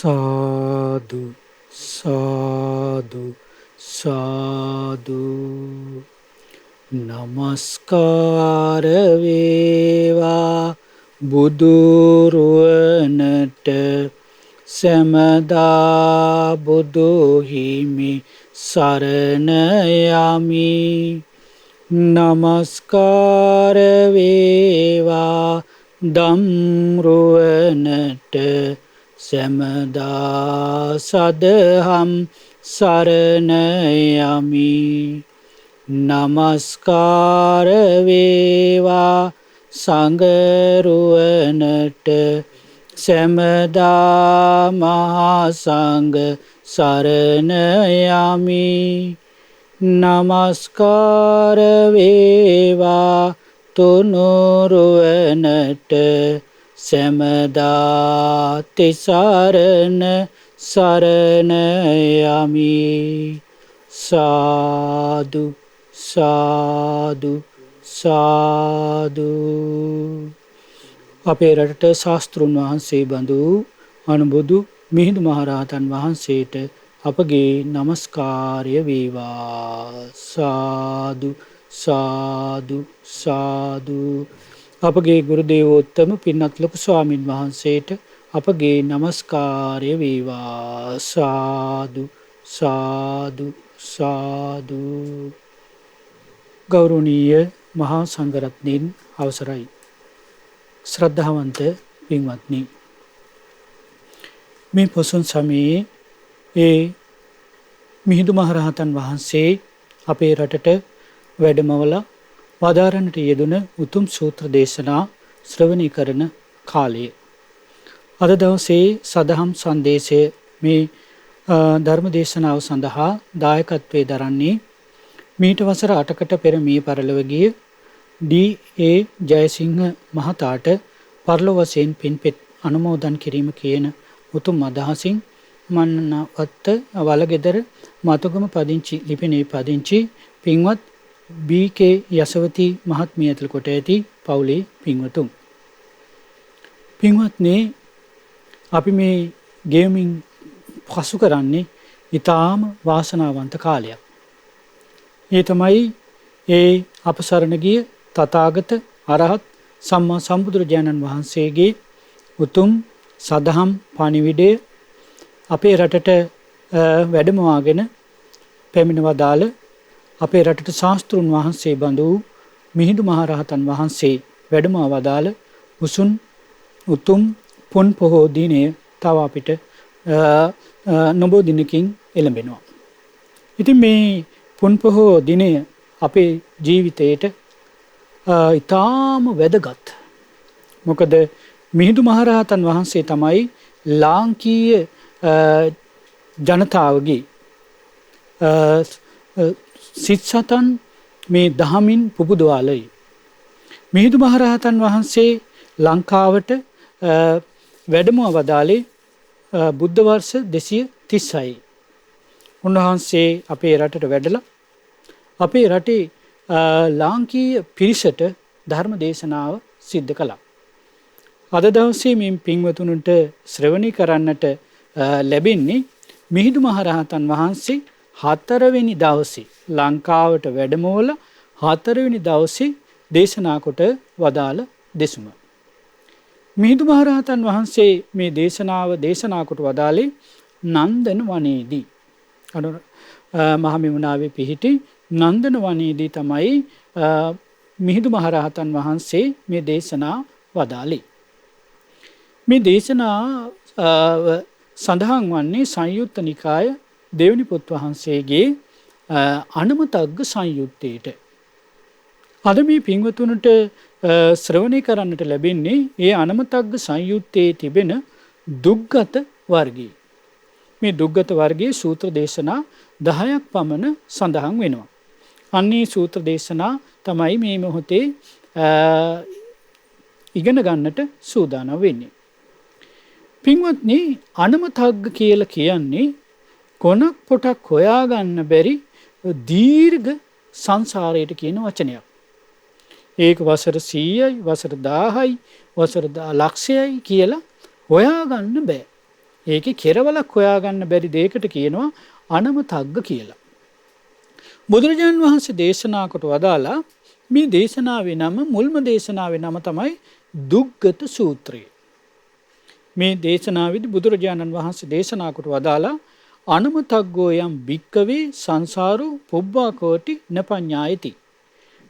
සාදු සාදු සාදු නමස්කාර වේවා බුදුරුවනට සැමදා බුදු හිමි සරණ යමි. නමස්කාර වේවා ධම්රුවනට සැමදා සදහම් සරණ යමි. නමස්කාර වේවා සංඝරුවනට සැමදා මහා සංඝ සරණ යමි. නමස්කාර වේවා තුනුරුවනට සැමදා තිසරණ සරණ යමි. සාදු සාදු සාදු. අපේ රටට ශාස්තෘන් වහන්සේ බඳු අනුබුදු මිහිඳු මහරහතන් වහන්සේට අපගේ නමස්කාරය වේවා. සාදු සාදු සාදු. අපගේ ගුරු දේවෝත්තම පින්වත් ලොකු ස්වාමින් වහන්සේට අපගේ නමස්කාරය වේවා. සාදු සාදු සාදු. ගෞරවනීය මහා සංඝරත්නයන් අවසරයි. ශ්‍රද්ධාවන්ත පින්වත්නි, මේ පොසොන් සමයේ ඒ මිහිඳු මහරහතන් වහන්සේ අපේ රටට වැඩමවලා වදාරන්නට යෙදුන උතුම් සූත්‍ර දේශනා ශ්‍රවණය කරන කාලය. අද දවසේ සදහම් සංදේශය මේ ධර්ම දේශනාව සඳහා දායකත්වයේ දරන්නේ මීට වසර 8කට පෙර මේ පරලොව ගිය ඩී.ඒ. ජයසිංහ මහතාට පරලොව වශයෙන් පින්පෙත් අනුමෝදන් කිරීම කියන උතුම් අදහසින් මන්නවත්ත වලගෙදර මතුගම පදිංචි ලිපිනේ පදිංචි පින්වත් බී.කේ. යසවති මහත්මිය ඇතුළු කොට ඇති පවුලේ පින්වතුන්. පින්වත්නි, අපි මේ ගෙමින් පසු කරන්නේ ඊටාම වාසනාවන්ත කාලයක්. ඒ තමයි ඒ අප සරණ ගිය තථාගත අරහත් සම්මා සම්බුදුරජාණන් වහන්සේගේ උතුම් සදහම් පණිවිඩය අපේ රටට වැඩමවාගෙන පැමිණ වදාළ අපේ රටට ශාස්තෘන් වහන්සේ බඳු මිහිඳු මහරහතන් වහන්සේ වැඩමවා වදාළ උතුම් පුන් පොහෝ දිනය තව අපිට නොබෝ දිනකින් එළඹෙනවා. ඉතින් මේ පුන් පොහෝ දිනය අපේ ජීවිතයට ඊටාම වැදගත්. මොකද මිහිඳු මහරහතන් වහන්සේ තමයි ලාංකීය ජනතාවගේ සිත් සතන් මේ දහමින් පුබුදවාලයි. මිහිඳු මහරහතන් වහන්සේ ලංකාවට වැඩමව වදාළේ බුද්ධ වර්ෂ 236. උන්වහන්සේ අපේ රටට වැඩලා අපේ රටේ ලාංකීය පිරිසට ධර්ම දේශනාව සිද්ධ කළා. අද දවසේ මේ පින්වතුන්ට ශ්‍රවණය කරන්නට ලැබෙන්නේ මිහිඳු මහරහතන් වහන්සේ 4 වෙනි දවසේ ලංකාවට වැඩමවල 4 වෙනි දවසේ දේශනා කොට වදාළ දෙසුම. මිහිඳු මහරහතන් වහන්සේ මේ දේශනාව දේශනා කොට වදාළේ නන්දන වනයේදී. මහමෙවුනාවේ පිහිටි නන්දන වනයේදී තමයි මිහිඳු මහරහතන් වහන්සේ මේ දේශනා වදාළේ. මේ දේශනා සඳහන් වන්නේ සංයුත්ත නිකාය දෙවනි පොත් වහන්සේගේ අනමතග්ග සංයුත්තේට. අද මේ පින්වතුන්ට ශ්‍රවණය කරන්නට ලැබෙන්නේ ඒ අනමතග්ග සංයුත්තේ තිබෙන දුග්ගත වර්ගයේ. මේ දුග්ගත වර්ගයේ සූත්‍ර දේශනා 10ක් පමණ සඳහන් වෙනවා. අන්නේ සූත්‍ර දේශනා තමයි මේ මොහොතේ ඉගෙන ගන්නට සූදානම් වෙන්නේ. පින්වත්නි, අනමතග්ග කියලා කියන්නේ කොනක් පොටක් හොයාගන්න බැරි දීර්ඝ සංසාරයට කියන වචනයක්. ඒක වසර 100යි, වසර 1000යි, වසර ලක්ෂයයි කියලා හොයාගන්න බෑ. ඒකේ කෙරවලක් හොයාගන්න බැරි දෙයකට කියනවා අනමතග්ග කියලා. බුදුරජාණන් වහන්සේ දේශනා කොට වදාලා මේ දේශනාවේ නම මුල්ම දේශනාවේ නම තමයි දුග්ගත සූත්‍රය. මේ දේශනාවේදී බුදුරජාණන් වහන්සේ දේශනා කොට වදාලා අනමතග්ගෝ යම් භික්කවේ සංසාරෝ පුබ්බා කෝටි නපඤ්ඤායති.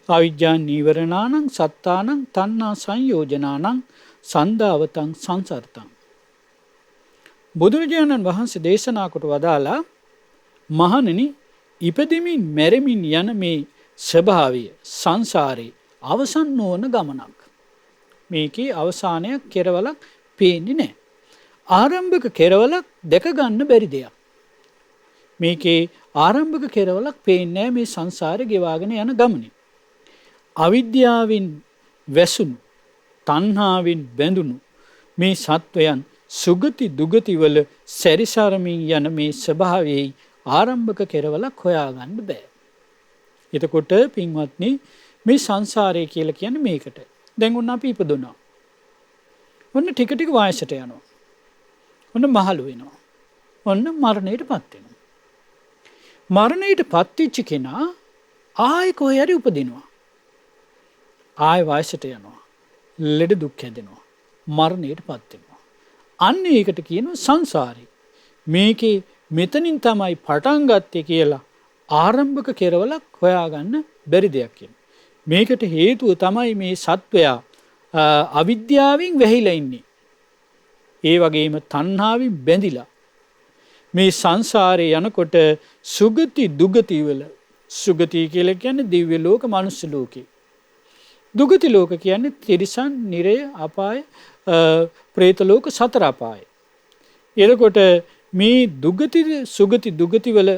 අවිජ්ජා නීවරණානං සත්තානං තණ්හා සංයෝජනානං සන්දාවතං සංසර්තං. බුදුරජාණන් වහන්සේ දේශනා කොට වදාලා මහණෙනි, ඉපදෙමින් මැරෙමින් යන මේ ස්වභාවය සංසාරේ අවසන් නොවන ගමනක්. මේකේ අවසානයක් කෙරවලක් පේන්නේ නැහැ. ආරම්භක කෙරවලක් දැක ගන්න බැරි දෙයක්. මේකේ ආරම්භක කෙරවලක් පේන්නේ නැහැ මේ සංසාරේ ගෙවාගෙන යන ගමනේ. අවිද්‍යාවෙන් වැසුණු, තණ්හාවෙන් බැඳුණු මේ සත්වයන් සුගති දුගති වල සැරිසරමින් යන මේ ස්වභාවයේ ආරම්භක කෙරවලක් හොයාගන්න බෑ. එතකොට පින්වත්නි, මේ සංසාරය කියලා කියන්නේ මේකට. දැන් ඔන්න අපි ඉපදුණා. ඔන්න ටික ටික වයසට යනවා. ඔන්න මහලු වෙනවා. ඔන්න මරණයටපත් වෙනවා. මරණයටපත් වෙච්ච කෙනා ආයෙ කොහේ හරි උපදිනවා. ආයෙ වයසට යනවා. ලෙඩ දුක් හැදෙනවා. මරණයටපත් වෙනවා. අන්න ඒකට කියනවා සංසාරේ. මේකේ මෙතනින් තමයි පටන් ගත්තේ කියලා ආරම්භක කෙරවලක් හොයාගන්න බැරි දෙයක් කියනවා. මේකට හේතුව තමයි මේ සත්වයා අවිද්‍යාවෙන් වැහිලා ඉන්නේ. ඒ වගේම තණ්හාවෙන් බැඳිලා මේ සංසාරේ යනකොට සුගති දුගති වල, සුගති කියලා කියන්නේ දිව්‍ය ලෝක, මනුස්ස ලෝකේ. දුගති ලෝක කියන්නේ තිරිසන්, නිරය, අපාය, പ്രേත ලෝක, සතර අපාය. එතකොට මේ දුගති සුගති දුගති වල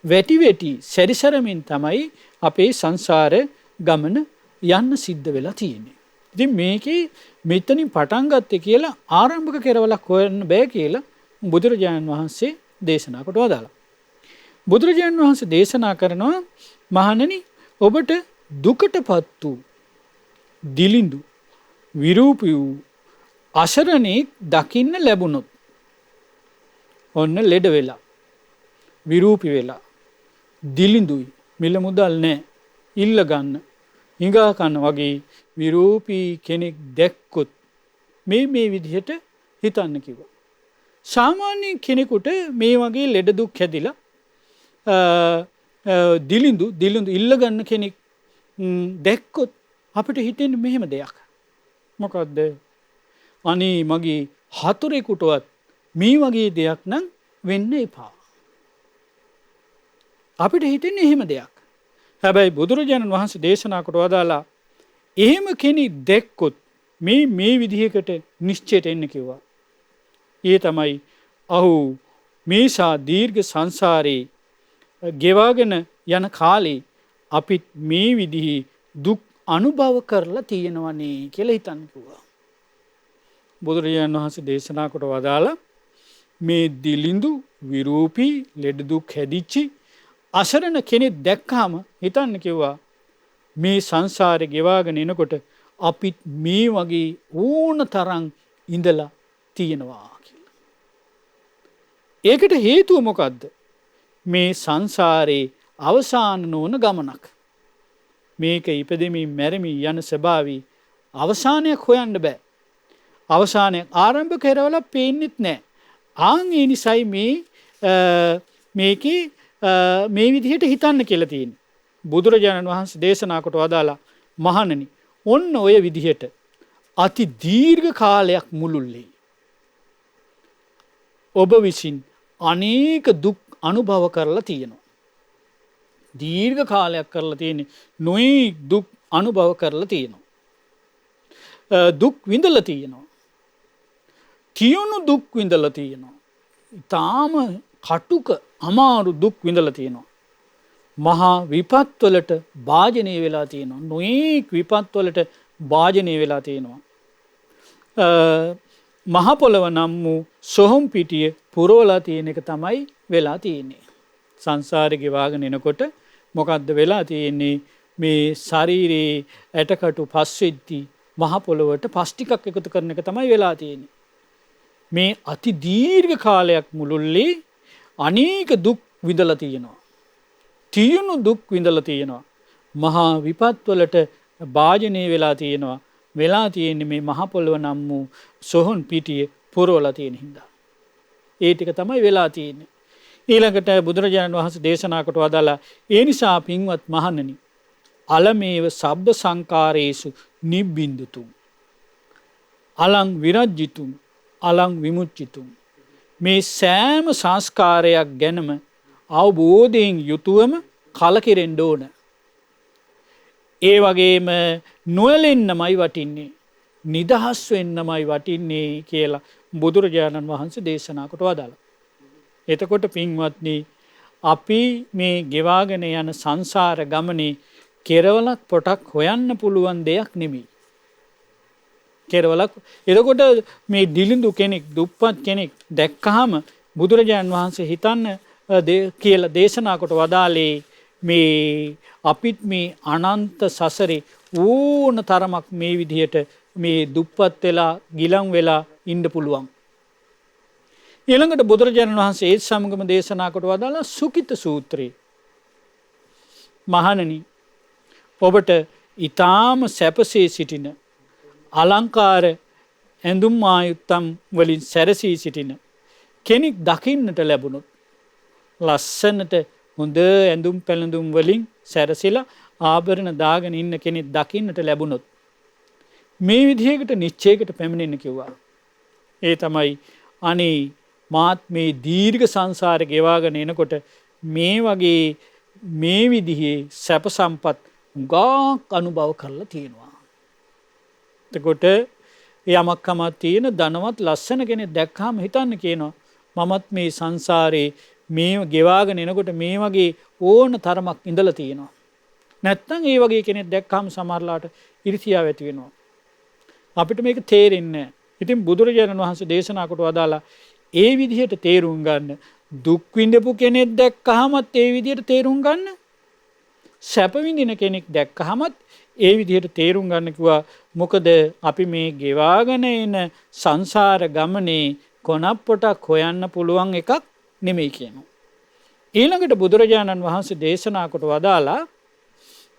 වැටි වැටි සැරිසරමින් තමයි අපේ සංසාර ගමන යන්න සිද්ධ වෙලා තියෙන්නේ. ඉතින් මේකේ මෙතනින් පටන් ගත්තේ කියලා ආරම්භක කෙරවලක් හොයන්න බෑ කියලා බුදුරජාණන් වහන්සේ දේශනා කොට වදාළා. බුදුරජාණන් වහන්සේ දේශනා කරනවා, මහණෙනි, ඔබට දුකටපත් වූ, දිලිඳු, විරූපී වූ අසරණෙක් දකින්න ලැබුණොත්, ඔන්න ලෙඩ වෙලා, විරූපී වෙලා, දිලිඳුයි, මිල මුදල් නැහැ, ඉල්ල ගන්න, හිඟා කන්න වගේ විරූපී කෙනෙක් දැක්කොත් මේ විදිහට හිතන්න කිව්වා. සාමාන්‍ය කෙනෙකුට මේ වගේ ලෙඩ දුක් හැදිලා දිලිඳු ඉල්ල ගන්න කෙනෙක් දැක්කොත් අපිට හිතෙන්නේ මෙහෙම දෙයක්. මොකද්ද? අනේ මගේ හතුරෙකුටවත් මේ වගේ දෙයක් නම් වෙන්න එපා. අපිට හිතෙන්නේ එහෙම දෙයක්. හැබැයි බුදුරජාණන් වහන්සේ දේශනා කොට වදාලා එහෙම කෙනෙක් දැක්කොත් මේ විදිහකට නිශ්චයට එන්න කිව්වා. ඒ තමයි මේසා දීර්ඝ සංසාරේ ගෙවාගෙන යන කාලේ අපි මේ විදිහේ දුක් අනුභව කරලා තියෙනවනේ කියලා හිතන්න කිව්වා. බුදුරජාණන් වහන්සේ දේශනා කොට වදාලා මේ දිලිඳු, විරූපී, ලෙඩ දුක් හැදිච්චි අසරණ කෙනෙක් දැක්කම හිතන්න කිව්වා, මේ සංසාරේ ගෙවාගෙන එනකොට අපි මේ වගේ ඕන තරම් ඉඳලා තියෙනවා කියලා. ඒකට හේතුව මොකද්ද? මේ සංසාරේ අවසාන නොවන ගමනක්. මේක ඉපදෙමින් මැරෙමින් යන ස්වභාවي අවසානයක් හොයන්න බෑ. අවසානයක් ආරම්භ කරවල පේන්නෙත් නෑ. ආන් ඒ නිසයි මේකේ මේ විදිහට හිතන්න කියලා තියෙන්නේ. බුදුරජාණන් වහන්සේ දේශනා කොට වදාලා, මහණෙනි, ඔන්න ඔය විදිහට අති දීර්ඝ කාලයක් මුළුල්ලේ ඔබ විසින් අනේක දුක් අනුභව කරලා තියෙනවා. දීර්ඝ කාලයක් කරලා තියෙන්නේ, නොයෙක් දුක් අනුභව කරලා තියෙනවා. දුක් විඳලා තියෙනවා. තියුණු දුක් විඳලා තියෙනවා. ඊටාම කටුක අමාරු දුක් විඳලා තියෙනවා. මහා විපත්වලට භාජනය වෙලා තියෙනවා. නොයෙක් විපත්වලට භාජනය වෙලා තියෙනවා. මහ පොළව නම් වූ සොහොන් පිටිය පුරවලා තියෙන එක තමයි වෙලා තියෙන්නේ. සංසාරේ ගෙවාගෙන එනකොට මොකද්ද වෙලා තියෙන්නේ? මේ ශරීරයේ ඇටකටු පස් වෙද්දී මහ පොළවට පස් ටිකක් එකතු කරන එක තමයි වෙලා තියෙන්නේ. මේ අති දීර්ඝ කාලයක් මුළුල්ලේ අනේක දුක් විඳලා තියෙනවා. තියුණු දුක් විඳලා තියෙනවා. මහා විපත්වලට භාජනය වෙලා තියෙනවා. වෙලා තියෙන්නේ මේ මහ පොළොව නම් වූ සොහොන් පිටියේ පුරවලා තියෙන හින්දා. ඒ ටික තමයි වෙලා තියෙන්නේ. ඊළඟට බුදුරජාණන් වහන්සේ දේශනා කොට වදාලා ඒ නිසා පින්වත් මහණනි අලමේව සබ්බ සංකාරේසු නිබ්බින්දුතුම් අලං විරජ්ජිතුම් අලං විමුච්චිතුම් මේ සෑම සංස්කාරයක් ගැනම අවබෝධයෙන් යුතුවම කලකිරෙන්න ඕන. ඒ වගේම නොයලෙන්නමයි වටින්නේ නිදහස් වෙන්නමයි වටින්නේ කියලා බුදුරජාණන් වහන්සේ දේශනා කොට වදාළා. එතකොට පින්වත්නි අපි මේ ගෙවාගෙන යන සංසාර ගමනේ කෙරවලක් පොටක් හොයන්න පුළුවන් දෙයක් නෙමෙයි. කෙරවලක් එතකොට මේ දිලිඳු කෙනෙක් දුප්පත් කෙනෙක් දැක්කහම බුදුරජාණන් වහන්සේ හිතන්න කියලා දේශනා කොට වදාළේ මේ අපිත් මේ අනන්ත සසරේ ඕන තරමක් මේ විදිහට මේ දුප්පත් වෙලා ගිලන් වෙලා ඉන්න පුළුවන්. ඊළඟට බුදුරජාණන් වහන්සේ ඒ සමගම දේශනා කොට වදාළා සුඛිත සූත්‍රය. මහණනි ඔබට ඊටාම සැපසේ සිටින අලංකාර ඇඳුම් ආයුත්තම් වලින් සැරසී සිටින කෙනෙක් දකින්නට ලැබුණොත් ලස්සනට හොඳ ඇඳුම් පැළඳුම් වලින් සැරසිලා ආභරණ දාගෙන ඉන්න කෙනෙක් දකින්නට ලැබුණොත් මේ විදිහකට නිශ්චයකට පැමිණෙන්න කිව්වා. ඒ තමයි අනේ මාත් මේ දීර්ඝ සංසාරේ ගෙවාගෙන එනකොට මේ වගේ මේ විදිහේ සැප සම්පත් ගාක් අනුභව කරලා තියෙනවා. එතකොට යමක්කම තියෙන ධනවත් ලස්සන කෙනෙක් දැක්කම හිතන්න කියනවා මමත් මේ සංසාරේ මේ ගෙවාගෙන එනකොට මේ වගේ ඕන තරමක් ඉඳලා තියෙනවා. නැත්තම් ඒ වගේ කෙනෙක් දැක්කම සමහරලාට ඉරිසියාව ඇති වෙනවා. අපිට මේක තේරෙන්නේ නැහැ. ඉතින් බුදුරජාණන් වහන්සේ දේශනා කොට වදාලා ඒ විදිහට තේරුම් ගන්න දුක් විඳපු කෙනෙක් දැක්කහමත් ඒ විදිහට තේරුම් ගන්න සැප විඳින කෙනෙක් දැක්කහමත් ඒ විදිහට තේරුම් ගන්න කිව්වා. මොකද අපි මේ ගෙවාගෙන එන සංසාර ගමනේ කොනප්පොටක් හොයන්න පුළුවන් එකක් නෙමෙයි කියනවා. ඊළඟට බුදුරජාණන් වහන්සේ දේශනා කොට වදාලා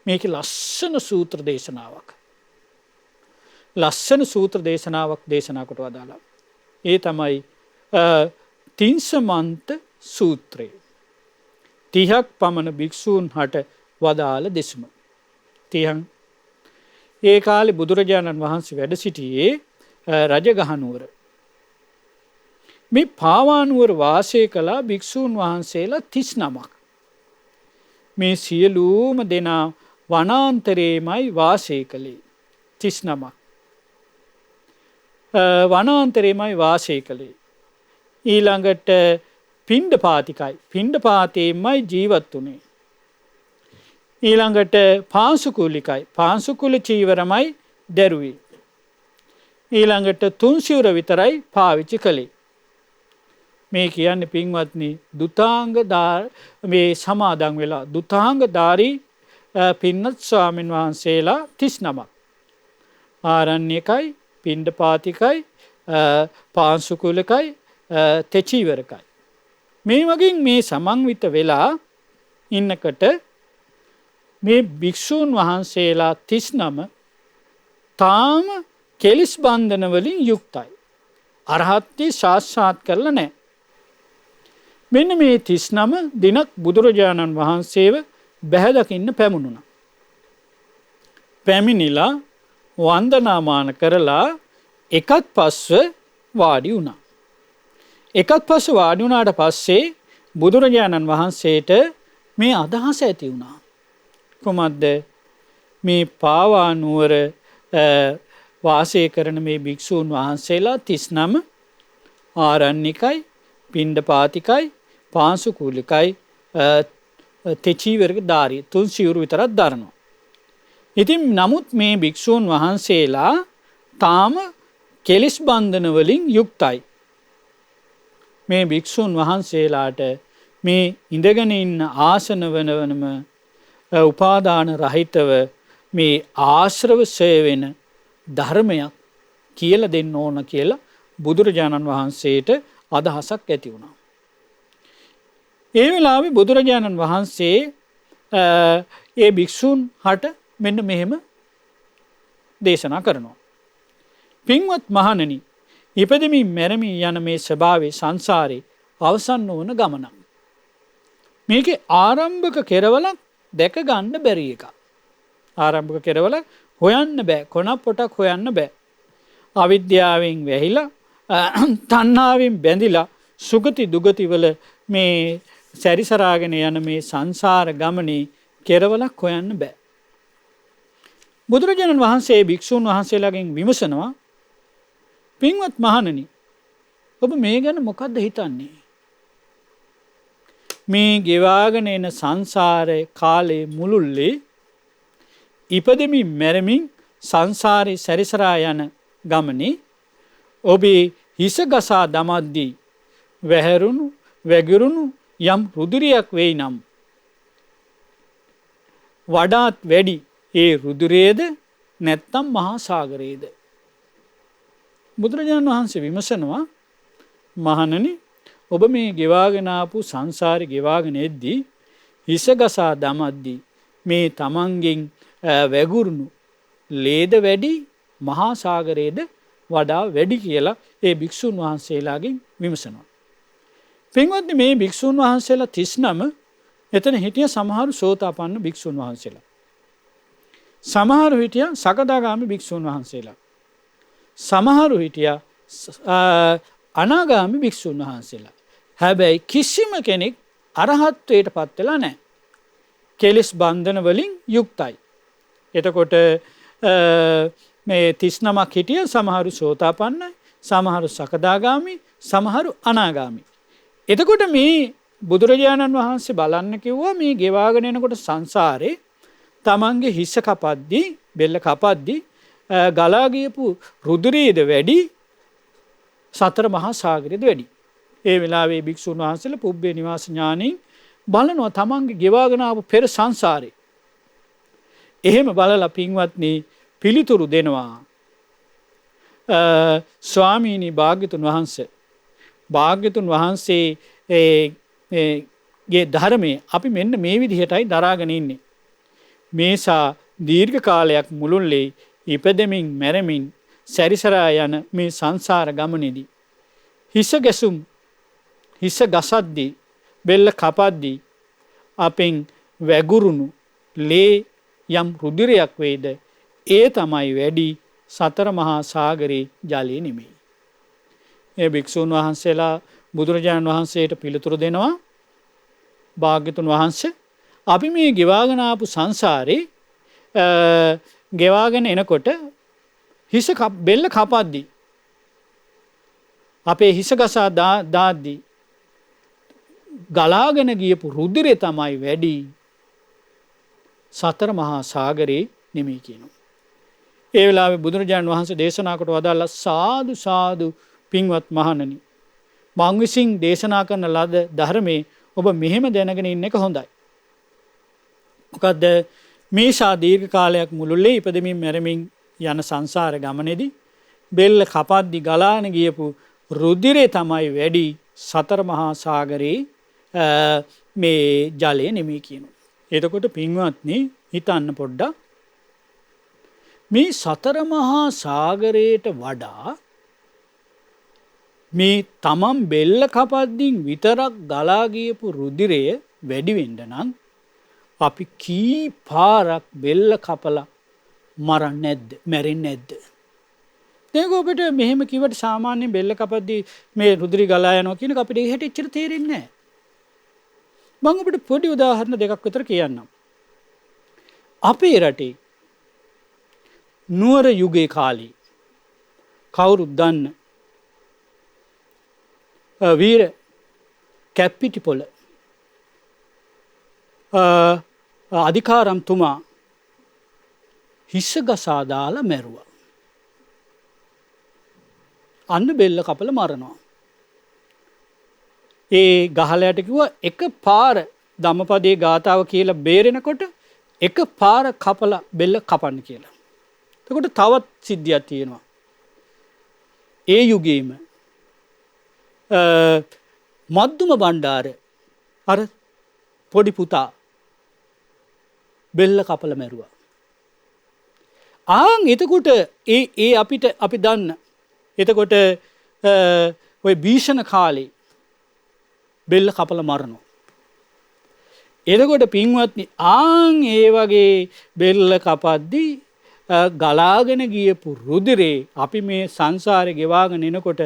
මේකේ ලස්සන සූත්‍ර දේශනාවක්. ලස්සන සූත්‍ර දේශනාවක් දේශනා කොට වදාලා. ඒ තමයි තින්සමන්ත සූත්‍රය. 30ක් පමණ භික්ෂූන් හට වදාළ දෙසුම. 30 ඒ කාලේ බුදුරජාණන් වහන්සේ වැඩ සිටියේ රජගහනුවර. මේ පාවානුවර වාසය කළ භික්ෂූන් වහන්සේලා 39ක්. මේ සියලුම දෙනා වනාන්තරයේමයි වාසය කළේ. 39ක්. වනාන්තරයේමයි වාසය කළේ. ඊළඟට පිණ්ඩපාතිකයි. පිණ්ඩපාතේමයි ජීවත් වුනේ. ඊළඟට පාංශුකූලිකයි. පාංශුකූල චීවරමයි දැරුවේ. ඊළඟට තුන්සිවුර විතරයි පාවිච්චි කළේ. මේ කියන්නේ පින්වත්නි දුතාංග මේ සමාදන් වෙලා දුතාංගධාරී පින්නත් ස්වාමීන් වහන්සේලා 39ක්. ආරණ්‍යකයි, පිණ්ඩපාතිකයි, පාංශුකූලකයි, තෙචීවරකයි. මේ වගේ මේ සමන්විත වෙලා ඉන්නකට මේ භික්ෂූන් වහන්සේලා 39 තාම කෙලිස් බන්ධන වලින් යුක්තයි. අරහත්ත්වය සාක්ෂාත් කරලා නැහැ. මෙන්න මේ 39 දිනක් බුදුරජාණන් වහන්සේව බැහැ දකින්න පැමුණුණා. පැමිණිලා වන්දනාමාන කරලා එකත් පස්ව වාඩි වුණා. එකත් පස්ව වාඩි වුණාට පස්සේ බුදුරජාණන් වහන්සේට මේ අදහස ඇති වුණා. කොහොමද මේ පාවානුවර වාසය කරන මේ භික්ෂූන් වහන්සේලා 39 ආරණ්‍යකයි, පිණ්ඩපාතිකයි, පාංශුකූලිකයි, තෙචීවරක ධාරී තුන් සිවුරු විතරක් දරනවා. ඉතින් නමුත් මේ භික්ෂූන් වහන්සේලා තාම කෙලිස් බන්ධන වලින් යුක්තයි. මේ භික්ෂූන් වහන්සේලාට මේ ඉඳගෙන ඉන්න ආසන වනම උපාදාන රහිතව මේ ආශ්‍රව සේවෙන ධර්මයක් කියලා දෙන්න ඕන කියලා බුදුරජාණන් වහන්සේට අදහසක් ඇති වුණා. ඒ වෙලාවේ බුදුරජාණන් වහන්සේ ඒ භික්ෂූන් හට මෙන්න මෙහෙම දේශනා කරනවා. පින්වත් මහණෙනි, ඉපදෙමින් මැරෙමින් යන මේ ස්වභාවයේ සංසාරේ අවසන් නොවන ගමනක්. මේකේ ආරම්භක කෙරවලක් දැක ගන්න බැරි එකක්. ආරම්භක කෙරවල හොයන්න බෑ. කොන පොටක් හොයන්න බෑ. අවිද්‍යාවෙන් වැහිලා තණ්හාවෙන් බැඳිලා සුගති දුගති වල මේ සැරිසරාගෙන යන මේ සංසාර ගමනේ කෙරවලක් හොයන්න බෑ. බුදුරජාණන් වහන්සේ භික්ෂූන් වහන්සේලාගෙන් විමසනවා, පින්වත් මහණෙනි, ඔබ මේ ගැන මොකද්ද හිතන්නේ? මේ ගෙවාගෙන එන සංසාරේ කාලේ මුළුල්ලේ ඉපදෙමින් මැරෙමින් සංසාරේ සැරිසරා යන ගමනේ ඔබේ හිස ගසා දමද්දී වැහැරුණු වැගිරුණු යම් රුධිරයක් වෙයි නම් වඩාත් වැඩි ඒ රුධිරයේද නැත්නම් මහා සාගරයේද? බුදුරජාණන් වහන්සේ විමසනවා, මහණනි, ඔබ මේ ගෙවාගෙන ආපු සංසාරේ ගෙවාගෙන එද්දී හිස ගසා දමද්දී මේ තමන්ගෙන් වැගුරුණු ලේද වැඩි මහා සාගරයේද වඩා වැඩි කියලා ඒ භික්ෂුන් වහන්සේලාගෙන් විමසනවා. පින්වත්නි, මේ භික්ෂුන් වහන්සේලා 39 එතන හිටිය සමහරු සෝතාපන්න භික්ෂුන් වහන්සේලා. සමහරු හිටියා සකදාගාමි භික්ෂුන් වහන්සේලා. සමහරු හිටියා අනාගාමි භික්ෂුන් වහන්සේලා. හැබැයි කිසිම කෙනෙක් අරහත්ත්වයට පත් වෙලා නැහැ. කෙලෙස් බන්ධන වලින් යුක්තයි. එතකොට මේ 39ක් හිටිය සමහරු සෝතාපන්නයි, සමහරු සකදාගාමි, සමහරු අනාගාමි. එතකොට මේ බුදුරජාණන් වහන්සේ බලන්න කිව්වා, මේ ගෙවාගෙන එනකොට සංසාරේ තමන්ගේ හිස කපද්දී, බෙල්ල කපද්දී ගලා ගියපු රුධිරයේද වැඩි, සතර මහා සාගරයේද වැඩි. ඒ වෙලාවේ භික්ෂුන් වහන්සේලා පුබ්බේ නිවාස ඥාණයෙන් බලනවා තමන්ගේ ගෙවාගෙන ආපු පෙර සංසාරේ. එහෙම බලලා පින්වත්නි පිළිතුරු දෙනවා, ස්වාමීනි භාග්‍යතුන් වහන්සේ, භාග්‍යතුන් වහන්සේ ගේ ධර්මයේ අපි මෙන්න මේ විදිහටයි දරාගෙන ඉන්නේ. මේසා දීර්ඝ කාලයක් මුළුල්ලේ ඉපදෙමින් මැරෙමින් සැරිසරා යන මේ සංසාර ගමනේදී හිස ගැසුම්, හිස ගසද්දී, බෙල්ල කපද්දී අපෙන් වැගුරුණු ලේ යම් රුධිරයක් වේද ඒ තමයි වැඩි සතර මහා සාගරේ ජලය නෙමෙයි. ඒ භික්ෂුන් වහන්සේලා බුදුරජාණන් වහන්සේට පිළිතුරු දෙනවා, භාග්‍යතුන් වහන්සේ, අපි මේ ගෙවාගෙන ආපු සංසාරේ ගෙවාගෙන එනකොට හිස බෙල්ල කපද්දී, අපේ හිස ගසා දාද්දී ගලාගෙන ගියපු රුධිරය තමයි වැඩි, සතර මහා සාගරේ නෙමෙයි කියනවා. ඒ වෙලාවේ බුදුරජාණන් වහන්සේ දේශනා කොට වදාළා, සාදු සාදු පින්වත් මහණනි, මං විසින් දේශනා කරන ලද ධර්මයේ ඔබ මෙහෙම දැනගෙන ඉන්න එක හොඳයි. මොකද මේ දීර්ඝ කාලයක් මුළුල්ලේ ඉපදෙමින් මැරෙමින් යන සංසාර ගමනේදී බෙල්ල කපද්දි ගලාන ගියපු රුධිරේ තමයි වැඩි, සතර මහා සාගරේ මේ ජලය නෙමෙයි කියනවා. එතකොට පින්වත්නි හිතන්න පොඩ්ඩක්, මේ සතර මහා සාගරයට වඩා මේ තමන් බෙල්ල කපද්දින් විතරක් ගලා ගියපු රුධිරය වැඩි වෙන්න නම් අපි කී පාරක් බෙල්ල කපලා මරන්නේ නැද්ද, මැරෙන්නේ නැද්ද? ඒක ඔබට මෙහෙම කිව්වට සාමාන්‍යයෙන් බෙල්ල කපද්දී මේ රුධිරය ගලා යනවා කියන එක අපිට එහෙට එච්චර තේරෙන්නේ නැහැ. මම ඔබට පොඩි උදාහරණ දෙකක් විතර කියන්නම්. අපේ රටේ නුවර යුගයේ කාලේ කවුරුත් දන්න වීර කැප්පිටිපොළ අධිකාරම්තුමා හිස ගසා දාලා මැරුවා. අන්න බෙල්ල කපල මරනවා. ඒ ගහලයට කිව්වා එක පාර ධම්මපදයේ ගාතාව කියලා බේරෙනකොට එක පාර කපලා බෙල්ල කපන්න කියලා. එතකොට තවත් සිද්ධියක් තියෙනවා. ඒ යුගයේම මද්දුම බණ්ඩාර අර පොඩි පුතා බෙල්ල කපල මැරුවා. එතකොට ඒ අපි දන්න එතකොට ඔය භීෂණ කාලේ බෙල්ල කපල මරනවා. එතකොට පින්වත්නි ඒ වගේ බෙල්ල කපද්දී ගලාගෙන ගියපු රුධිරේ අපි මේ සංසාරේ ගෙවාගෙන එනකොට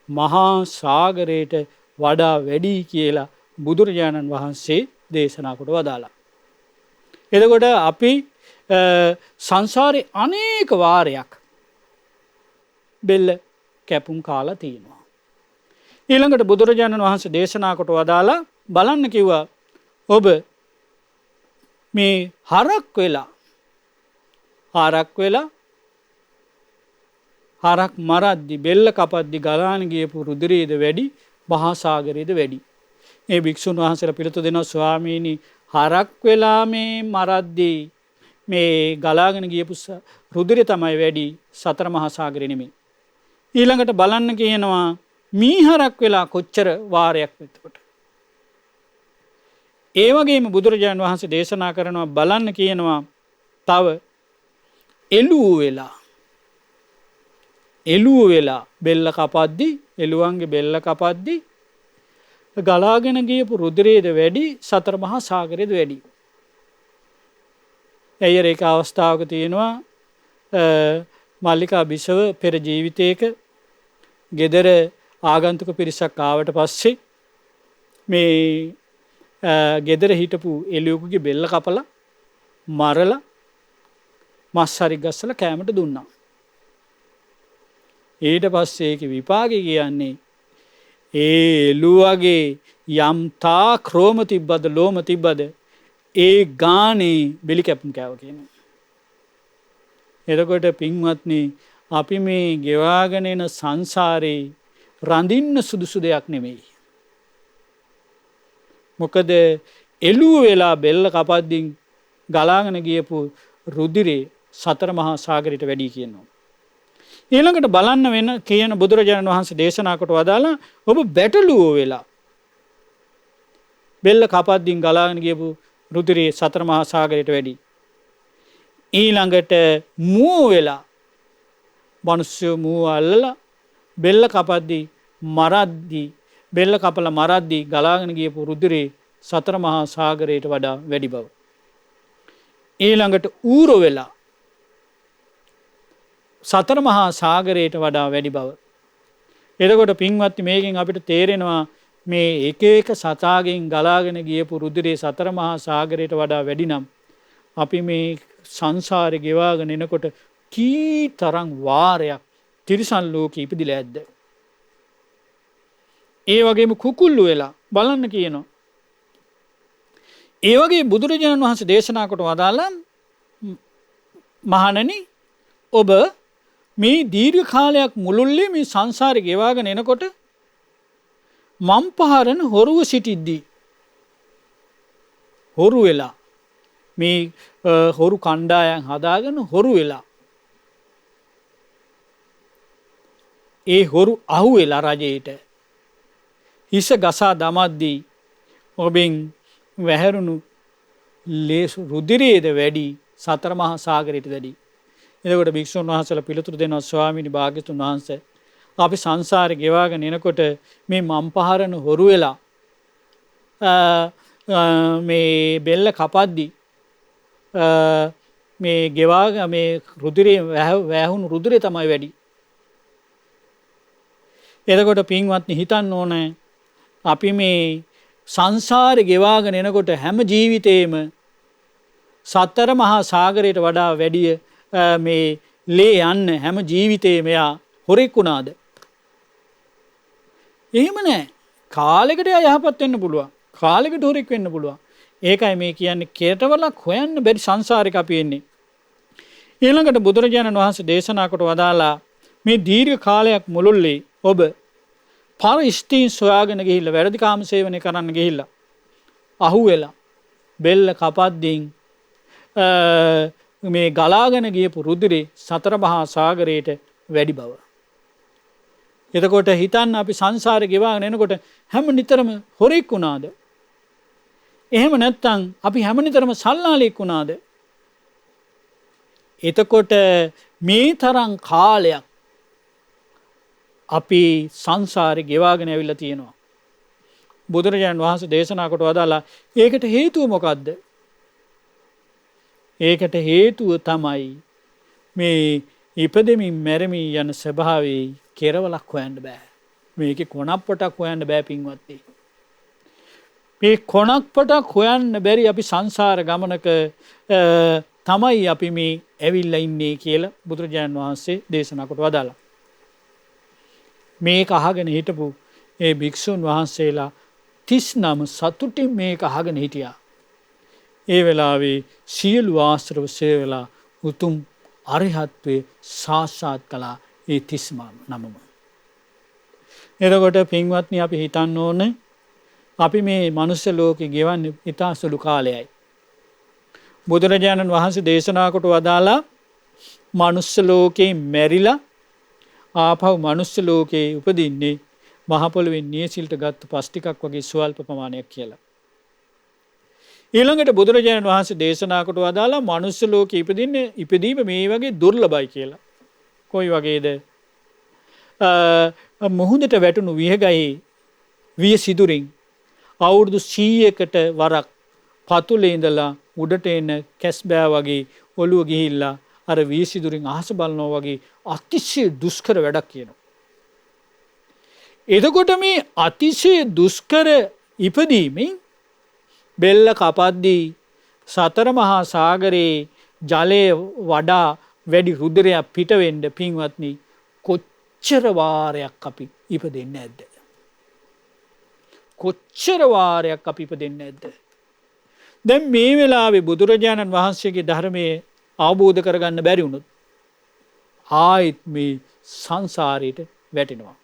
මහා සාගරයට වඩා වැඩි කියලා බුදුරජාණන් වහන්සේ දේශනා කොට වදාලා. එතකොට අපි සංසාරේ අනේක වාරයක් බෙල්ල කැපුම් කාලා තියෙනවා. ඊළඟට බුදුරජාණන් වහන්සේ දේශනා කොට වදාලා බලන්න කිව්වා ඔබ මේ හරක් මරද්දි බෙල්ල කපද්දි ගලාන ගියපු රුධිරයේද වැඩි මහා සාගරයේද වැඩි. මේ භික්ෂුන් වහන්සේලා පිළිතුරු දෙනවා ස්වාමීනි හරක් වෙලා මේ මරද්දි මේ ගලාගෙන ගියපු රුධිරය තමයි වැඩි සතර මහා සාගරේ නෙමෙයි. ඊළඟට බලන්න කියනවා මීහරක් වෙලා කොච්චර වාරයක් වෙතකොට. ඒ වගේම බුදුරජාණන් වහන්සේ දේශනා කරනවා බලන්න කියනවා තව එළුව වෙලා බෙල්ල කපද්දි එළුවන්ගේ බෙල්ල කපද්දි ගලාගෙන ගියපු රුධිරයේද වැඩි සතර මහා සාගරයේද වැඩි. එයර එක අවස්ථාවක තියෙනවා මල්ලිකා බිසව පෙර ජීවිතයක ගෙදර ආගන්තුක පිරිසක් ආවට පස්සේ මේ ගෙදර හිටපු එළුවෙකුගේ බෙල්ල කපලා මරලා මස් හරි ගස්සලා කෑමට දුන්නා. ඊට පස්සේ ඒක විපාකෙ කියන්නේ ඒ එළුවගේ යම් තා ක්‍රෝම තිබ්බද ලෝම තිබ්බද ඒ ගානේ බෙලි කැපුම් කෑව කියනවා. එතකොට පින්වත්නි අපි මේ ගෙවාගෙන එන සංසාරේ රඳින්න සුදුසු දෙයක් නෙමෙයි. මොකද එළුව වෙලා බෙල්ල කපද්දින් ගලාගෙන ගියපු රුධිරේ සතර මහා සාගරයට වැඩි කියනවා. ඊළඟට බලන්න වෙන කියන බුදුරජාණන් වහන්සේ දේශනා කොට වදාලා ඔබ බැටළුව වෙලා බෙල්ල කපද්දින් ගලාගෙන ගියපු රුධිරේ සතර මහා සාගරයට වැඩි. ඊළඟට මුව වෙලා මිනිස්සු මුව අල්ලලා බෙල්ල කපද්දි මරද්දි බෙල්ල කපලා මරද්දි ගලාගෙන ගියපු රුධිරේ සතර මහා සාගරයට වඩා වැඩි බව. ඊළඟට ඌර වෙලා සතර මහා සාගරයට වඩා වැඩි බව. එතකොට පින්වත්නි මේකෙන් අපිට තේරෙනවා මේ එක එක සතාගෙන් ගලාගෙන ගියපු රුධිරේ සතර මහා සාගරයට වඩා වැඩි නම් අපි මේ සංසාරේ ගෙවාගෙන එනකොට කී තරම් වාරයක් තිරිසන් ලෝකෙ ඉපදිලා ඇද්ද? ඒ වගේම කුකුල්ලු වෙලා බලන්න කියනවා. ඒ වගේ බුදුරජාණන් වහන්සේ දේශනා කොට වදාළා මහණනි ඔබ මේ දීර්ඝ කාලයක් මුළුල්ලේ මේ සංසාරේ ගෙවාගෙන එනකොට මම් පහරන හොරුව සිටිද්දී හොරු වෙලා මේ හොරු කණ්ඩායම් හදාගෙන හොරු වෙලා ඒ හොරු අහු වෙලා රජයට හිස ගසා දමද්දී ඔබෙන් වැහැරුණු ලේසු රුධිරයේද වැඩි සතර මහා සාගරයට වැඩි. එතකොට භික්ෂුන් වහන්සේලා පිළිතුරු දෙනවා ස්වාමීනි භාග්‍යතුන් වහන්සේ අපි සංසාරේ ගෙවාගෙන එනකොට මේ මම් පහරන හොරු වෙලා මේ බෙල්ල කපද්දි මේ ගෙවා මේ රුධිරේ වැහුණු රුධිරය තමයි වැඩි. එතකොට පින්වත්නි හිතන්න ඕනේ අපි මේ සංසාරේ ගෙවාගෙන එනකොට හැම ජීවිතේම සතර මහා සාගරයට වඩා වැඩිය මේ ලේ යන්න හැම ජීවිතේම එයා හොරෙක් වුණාද? එහෙම නැහැ. කාලෙකට යහපත් වෙන්න පුළුවන්. කාලෙකට හොරෙක් වෙන්න පුළුවන්. ඒකයි මේ කියන්නේ කෙරවලක් හොයන්න බැරි සංසාරයක අපි එන්නේ. ඊළඟට බුදුරජාණන් වහන්සේ දේශනා කොට වදාලා මේ දීර්ඝ කාලයක් මුළුල්ලේ ඔබ පර ස්ත්‍රීන් සොයාගෙන ගිහිල්ලා වැරදි කාම සේවනය කරන්න ගිහිල්ලා අහුවෙලා බෙල්ල කපද්දින් මේ ගලාගෙන ගියපු රුධිරේ සතර මහා සාගරයට වැඩි බව. එතකොට හිතන්න අපි සංසාරේ ගෙවාගෙන එනකොට හැම නිතරම හොරෙක් වුණාද? එහෙම නැත්නම් අපි හැම නිතරම සල්ලාලෙක් වුණාද? එතකොට මේ තරම් කාලයක් අපි සංසාරේ ගෙවාගෙන ඇවිල්ලා තියෙනවා. බුදුරජාණන් වහන්සේ දේශනා කොට වදාලා ඒකට හේතුව මොකද්ද? ඒකට හේතුව තමයි මේ ඉපදෙමින් මැරෙමින් යන ස්වභාවයේ කෙරවලක් හොයන්න බෑ. මේකේ කොනප්පටක් හොයන්න බෑ පින්වත්නි. මේ කොනක්පටක් හොයන්න බැරි අපි සංසාර ගමනක තමයි අපි මේ ඇවිල්ලා ඉන්නේ කියලා බුදුරජාණන් වහන්සේ දේශනා කොට වදාලා. මේක අහගෙන හිටපු ඒ භික්ෂුන් වහන්සේලා 39 සතුටින් මේක අහගෙන හිටියා. ඒ වෙලාවේ සියලු ආශ්‍රව සේවලා උතුම් අරිහත්ත්වයේ සාක්ෂාත් කළා ඒ 39ම. එතකොට පින්වත්නි අපි හිතන්න ඕනේ අපි මේ මනුස්ස ලෝකේ ගෙවන්නේ ඉතා සුළු කාලයයි. බුදුරජාණන් වහන්සේ දේශනා කොට වදාලා මනුස්ස ලෝකේ මැරිලා ආපහු මනුස්ස ලෝකේ උපදින්නේ මහ පොළොවේ නියසිල්ට ගත්ත පස් ටිකක් වගේ ස්වල්ප ප්‍රමාණයක් කියලා. ඊළඟට බුදුරජාණන් වහන්සේ දේශනා කොට වදාලා මනුස්ස ලෝකේ ඉපදීම මේ වගේ දුර්ලභයි කියලා. කොයි වගේද? මුහුදට වැටුණු විහගයේ විය සිදුරින් අවුරුදු 100කට වරක් පතුලේ ඉඳලා උඩට එන කැස්බෑ වගේ ඔළුව ගිහිල්ලා අර විය සිදුරින් අහස බලනවා වගේ අතිශය දුෂ්කර වැඩක් කියනවා. එතකොට මේ අතිශය දුෂ්කර ඉපදීමෙන් බෙල්ල කපද්දී සතර මහා සාගරේ ජලය වඩා වැඩි රුධිරයක් පිට වෙන්න පින්වත්නි කොච්චර වාරයක් අපි ඉපදෙන්නේ නැද්ද? කොච්චර වාරයක් අපි ඉපදෙන්නේ නැද්ද? දැන් මේ වෙලාවේ බුදුරජාණන් වහන්සේගේ ධර්මයේ අවබෝධ කරගන්න බැරි වුණොත් ආයිත් මේ සංසාරයට වැටෙනවා.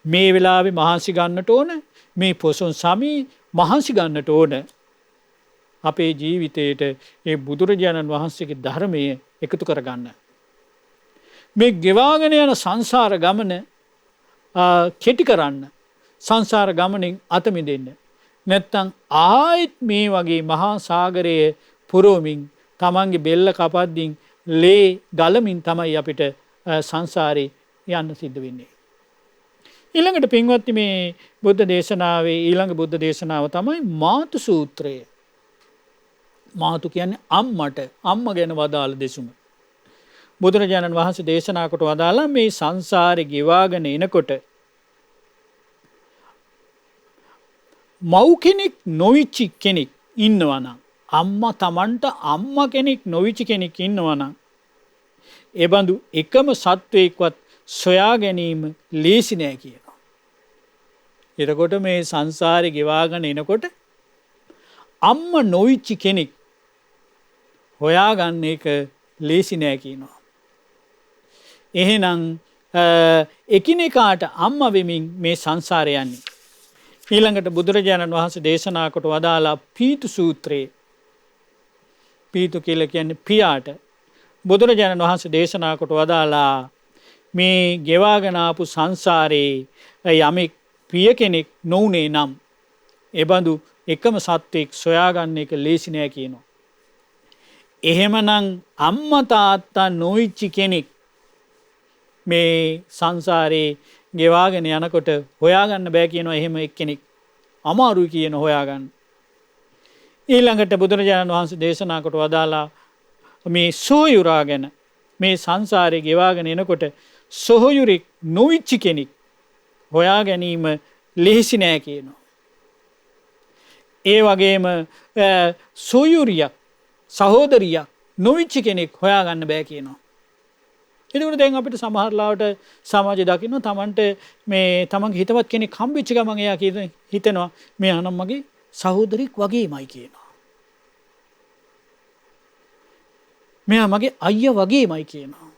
මේ වෙලාවේ මහන්සි ගන්නට ඕන, මේ පොසොන් සමී මහන්සි ගන්නට ඕන අපේ ජීවිතයට ඒ බුදුරජාණන් වහන්සේගේ ධර්මයේ එකතු කරගන්න. මේ ගෙවාගෙන යන සංසාර ගමන කෙටි කරන්න, සංසාර ගමනින් අත මිදෙන්න. නැත්තම් ආයෙත් මේ වගේ මහා සාගරයේ පුරවමින් තමන්ගේ බෙල්ල කපද්දින් ලේ ගලමින් තමයි අපිට සංසාරේ යන්න සිද්ධ වෙන්නේ. ඊළඟට පින්වත්නි මේ බුද්ධ දේශනාවේ ඊළඟ බුද්ධ දේශනාව තමයි මාතු සූත්‍රය. මාතු කියන්නේ අම්මට, අම්ම ගැන වදාළ දෙසුම. බුදුරජාණන් වහන්සේ දේශනා කොට වදාලා මේ සංසාරේ ගෙවාගෙන එනකොට මව් කෙනෙක් නොවිච්ච කෙනෙක් ඉන්නවා නම්, අම්මා Tamanට අම්මා කෙනෙක් නොවිච්ච කෙනෙක් ඉන්නවා නම් ඒ බඳු එකම සත්වයක්වත් සොයා ගැනීම ලේසි නෑ කියනවා. එතකොට මේ සංසාරේ ගෙවාගෙන එනකොට අම්මා නොවිච්ච කෙනෙක් හොයාගන්න එක ලේසි නෑ කියනවා. එහෙනම් එකිනෙකාට අම්මා වෙමින් මේ සංසාරය යන්නේ. ඊළඟට බුදුරජාණන් වහන්සේ දේශනා කොට වදාලා පීතු සූත්‍රයේ, පීතු කියලා කියන්නේ පියාට, බුදුරජාණන් වහන්සේ දේශනා කොට වදාලා මේ ගෙවාගෙන ආපු සංසාරේ යමෙක් පිය කෙනෙක් නොඋනේ නම් එබඳු එකම සත්වෙක් සොයාගන්න එක ලේසි නෑ කියනවා. එහෙමනම් අම්මා තාත්තා නොවිච්ච කෙනෙක් මේ සංසාරේ ගෙවාගෙන යනකොට හොයාගන්න බෑ කියනවා. එහෙම එක්කෙනෙක් අමාරුයි කියන හොයාගන්න. ඊළඟට බුදුරජාණන් වහන්සේ දේශනා කොට වදාලා මේ සොහොයුරා ගැන, මේ සංසාරේ ගෙවාගෙන එනකොට සොහොයුරෙක් නොවිච්ච කෙනෙක් හොයා ගැනීම ලෙහෙසි නෑ කියනවා. ඒ වගේම සොයුරියක්, සහෝදරියක් නොවිච්ච කෙනෙක් හොයාගන්න බෑ කියනවා. එතකොට දැන් අපිට සමහර ලාවට සමාජය දකින්න තමන්ට මේ තමන්ගේ හිතවත් කෙනෙක් හම්බෙච්ච ගමන් එයා හිතනවා මේ අනම් මගේ සහෝදරියක් වගේමයි කියනවා. මෙයා මගේ අයියා වගේමයි කියනවා.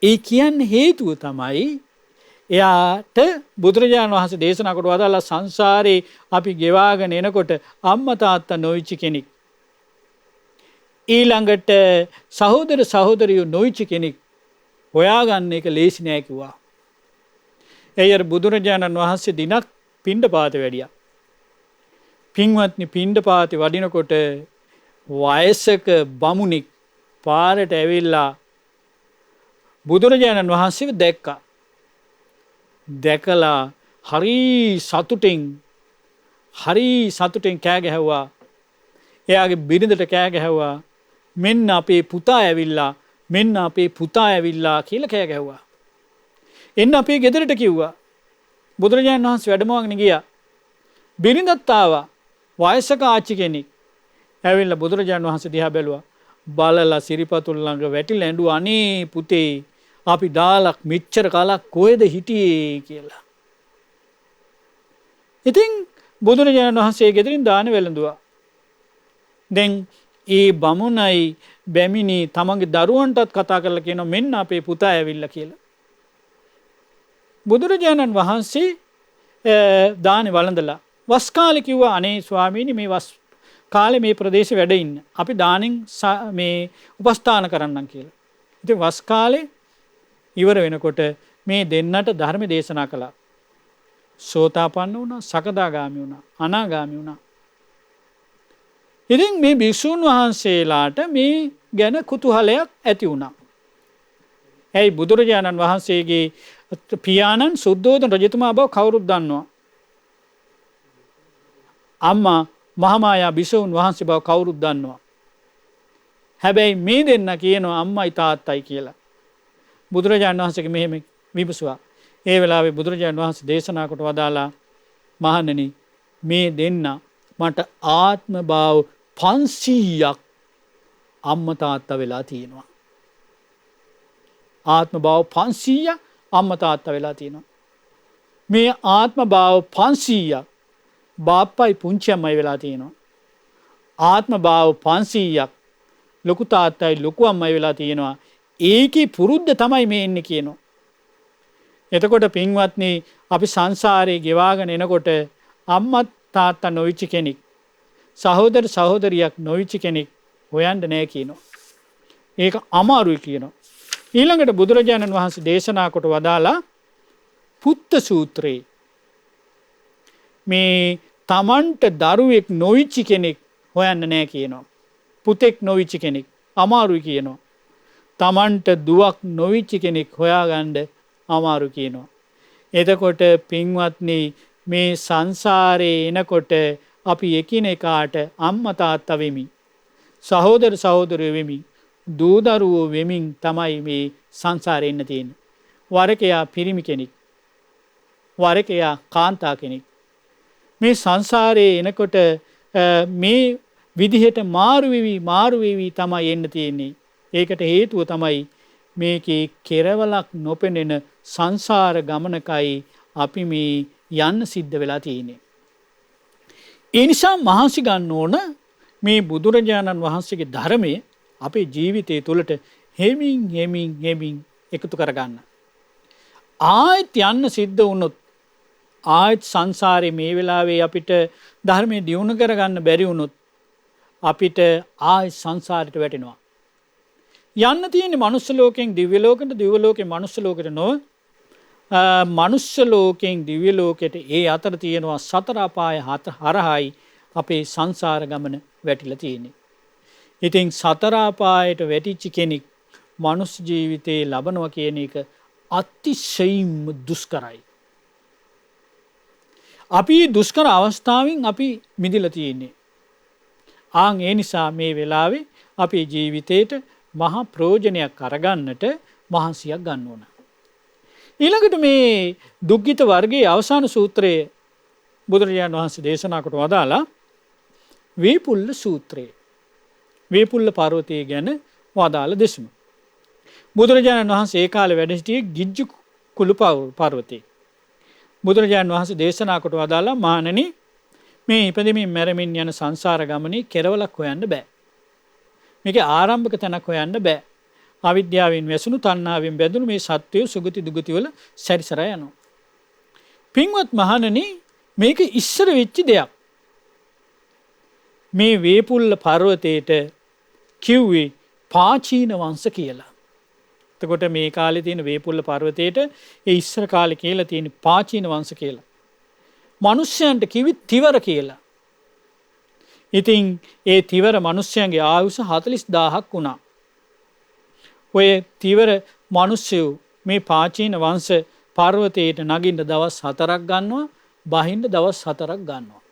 ඒ කියන්නේ හේතුව තමයි එයාට බුදුරජාණන් වහන්සේ දේශනා කොට වදාලා සංසාරේ අපි ගෙවාගෙන එනකොට අම්මා තාත්තා නොවිච්ච කෙනෙක්, ඊළඟට සහෝදර සහෝදරියෝ නොවිච්ච කෙනෙක් හොයාගන්න එක ලේසි නෑ කිව්වා. ඒ අර බුදුරජාණන් වහන්සේ දිනක් පිණ්ඩපාත වැඩියා. පින්වත්නි පිණ්ඩපාත වඩිනකොට වයසක බමුණෙක් පාරට ඇවිල්ලා බුදුරජාණන් වහන්සේව දැක්කා. දැකලා හරි සතුටෙන් කෑ ගැහුවා. එයාගේ බිරිඳට කෑ ගැහුවා. මෙන්න අපේ පුතා ඇවිල්ලා කියලා කෑ ගැහුවා. එන්න අපේ ගෙදරට කිව්වා. බුදුරජාණන් වහන්සේ වැඩමවගෙන ගියා. බිරිඳත් ආවා. වයසක ආච්චි කෙනෙක්. ඇවිල්ලා බුදුරජාණන් වහන්සේ දිහා බැලුවා. බලලා සිරිපතුල් ළඟ වැටිලා ඇඬුවා. අනේ පුතේ අපි දාලක් මෙච්චර කාලක් කොහෙද හිටියේ කියලා. ඉතින් බුදුරජාණන් වහන්සේ ගෙදරින් දාන වැළඳුවා. දැන් ඒ බමුණයි බැමිණි තමන්ගේ දරුවන්ටත් කතා කරලා කියනවා මෙන්න අපේ පුතා ඇවිල්ලා කියලා. බුදුරජාණන් වහන්සේ දානේ වළඳලා වස් කාලේ කිව්වා අනේ ස්වාමීනි මේ වස් කාලේ මේ ප්‍රදේශේ වැඩ ඉන්න. අපි දානෙන් මේ උපස්ථාන කරන්නම් කියලා. ඉතින් වස් කාලේ ඉවර වෙනකොට මේ දෙන්නට ධර්ම දේශනා කළා. සෝතාපන්න වුණා, සකදාගාමි වුණා, අනාගාමි වුණා. ඉතින් මේ භික්ෂුන් වහන්සේලාට මේ ගැන කුතුහලයක් ඇති වුණා. ඇයි බුදුරජාණන් වහන්සේගේ පියාණන් සුද්ධෝදන රජතුමා බව කවුරුත් දන්නවා. අම්මා මහාමායා භික්ෂුන් වහන්සේ බව කවුරුත් දන්නවා. හැබැයි මේ දෙන්න කියනවා අම්මයි තාත්තයි කියලා. බුදුරජාණන් වහන්සේගේ මෙහෙම විමසුවා. ඒ වෙලාවේ බුදුරජාණන් වහන්සේ දේශනා කොට වදාලා මහණෙනි මේ දෙන්න මට ආත්ම භාව 500ක් අම්මා තාත්තා වෙලා තියෙනවා. ආත්ම භාව 500ක් අම්මා තාත්තා වෙලා තියෙනවා. මේ ආත්ම භාව 500ක් බාප්පයි පුංචි අම්මයි වෙලා තියෙනවා. ආත්ම භාව 500ක් ලොකු තාත්තයි ලොකු අම්මයි වෙලා තියෙනවා. ඒකේ පුරුද්ද තමයි මේ එන්නේ කියනවා. එතකොට පින්වත්නි අපි සංසාරේ ගෙවාගෙන එනකොට අම්මා තාත්තා නොවිච්ච කෙනෙක් සහෝදර සහෝදරියක් නොවිච්ච කෙනෙක් හොයන්න නැහැ කියනවා. ඒක අමාරුයි කියනවා. ඊළඟට බුදුරජාණන් වහන්සේ දේශනා කොට වදාලා පුත්ත සූත්‍රයේ මේ තමන්ට දරුවෙක් නොවිච්ච කෙනෙක් හොයන්න නැහැ කියනවා. පුතෙක් නොවිච්ච කෙනෙක් අමාරුයි කියනවා. තමන්ට දුවක් නොවිච්ච කෙනෙක් හොයාගන්න අමාරු කියනවා. එතකොට පින්වත්නි මේ සංසාරේ එනකොට අපි එකිනෙකාට අම්මා තාත්තා වෙමින් සහෝදර සහෝදරයෝ වෙමින් දූ දරුවෝ වෙමින් තමයි මේ සංසාරේ ඉන්න තියෙන්නේ. වරකයා පිරිමි කෙනෙක්, වරකයා කාන්තා කෙනෙක්. මේ සංසාරේ එනකොට මේ විදිහට මාරු වෙවි තමයි එන්න තියෙන්නේ. ඒකට හේතුව තමයි මේකේ කෙරවලක් නොපෙනෙන සංසාර ගමනකයි අපි මේ යන්න සිද්ධ වෙලා තියෙන්නේ. ඒ නිසා මහන්සි ගන්න ඕන මේ බුදුරජාණන් වහන්සේගේ ධර්මයේ අපේ ජීවිතය තුළට හෙමින් එකතු කරගන්න. ආයෙත් යන්න සිද්ධ වුණොත් ආයෙත් සංසාරේ මේ වෙලාවේ අපිට ධර්මයේ දියුණු කරගන්න බැරි වුණොත් අපිට ආයෙත් සංසාරයට වැටෙනවා. යන්න තියෙන්නේ මනුස්ස ලෝකෙන් දිව්‍ය ලෝකෙට, දිව්‍ය ලෝකෙන් මනුස්ස ලෝකෙට නොව මනුස්ස ලෝකෙන් දිව්‍ය ලෝකෙට ඒ අතර තියෙනවා සතර අපාය හරහායි අපේ සංසාර ගමන වැටිලා තියෙන්නේ. ඉතින් සතර අපායට වැටිච්ච කෙනෙක් මනුස්ස ජීවිතේ ලබනවා කියන එක අතිශයින්ම දුෂ්කරයි. අපි දුෂ්කර අවස්ථාවෙන් අපි මිදලා තියෙන්නේ. ඒ නිසා මේ වෙලාවේ අපේ ජීවිතේට මහා ප්‍රයෝජනයක් අරගන්නට මහන්සියක් ගන්න ඕන. ඊළඟට මේ දුක්ඛිත වර්ගයේ අවසාන සූත්‍රයේ බුදුරජාණන් වහන්සේ දේශනා කොට වදාලා වේපුල්ල සූත්‍රය. වේපුල්ල පර්වතය ගැන වදාළ දෙසුම. බුදුරජාණන් වහන්සේ ඒ කාලේ වැඩ සිටියේ ගිජ්ජු කුළු පර්වතයේ. බුදුරජාණන් වහන්සේ දේශනා කොට වදාලා මහණෙනි මේ ඉපදෙමින් මැරෙමින් යන සංසාර ගමනේ කෙරවලක් හොයන්න බෑ. මේකේ ආරම්භක තැනක් හොයන්න බෑ. අවිද්‍යාවෙන් වැසුණු තණ්හාවෙන් බැඳුණු මේ සත්වය සුගති දුගති වල සැරිසරා යනවා. පින්වත් මහණෙනි මේක ඉස්සර වෙච්ච දෙයක්. මේ වේපුල්ල පර්වතයේට කිව්වේ පාචීන වංශ කියලා. එතකොට මේ කාලේ තියෙන වේපුල්ල පර්වතයේට ඒ ඉස්සර කාලේ කියලා තියෙන පාචීන වංශ කියලා. මිනිස්යන්ට කිවි තිවර කියලා. ඉතින් ඒ තිවර මිනිස්යන්ගේ ආයුෂ 40000ක් වුණා. ඔය තිවර මිනිස්සු මේ පාචීන වංශ පර්වතයට නගින්න දවස් 4ක් ගන්නවා, බහින්න දවස් 4ක් ගන්නවා.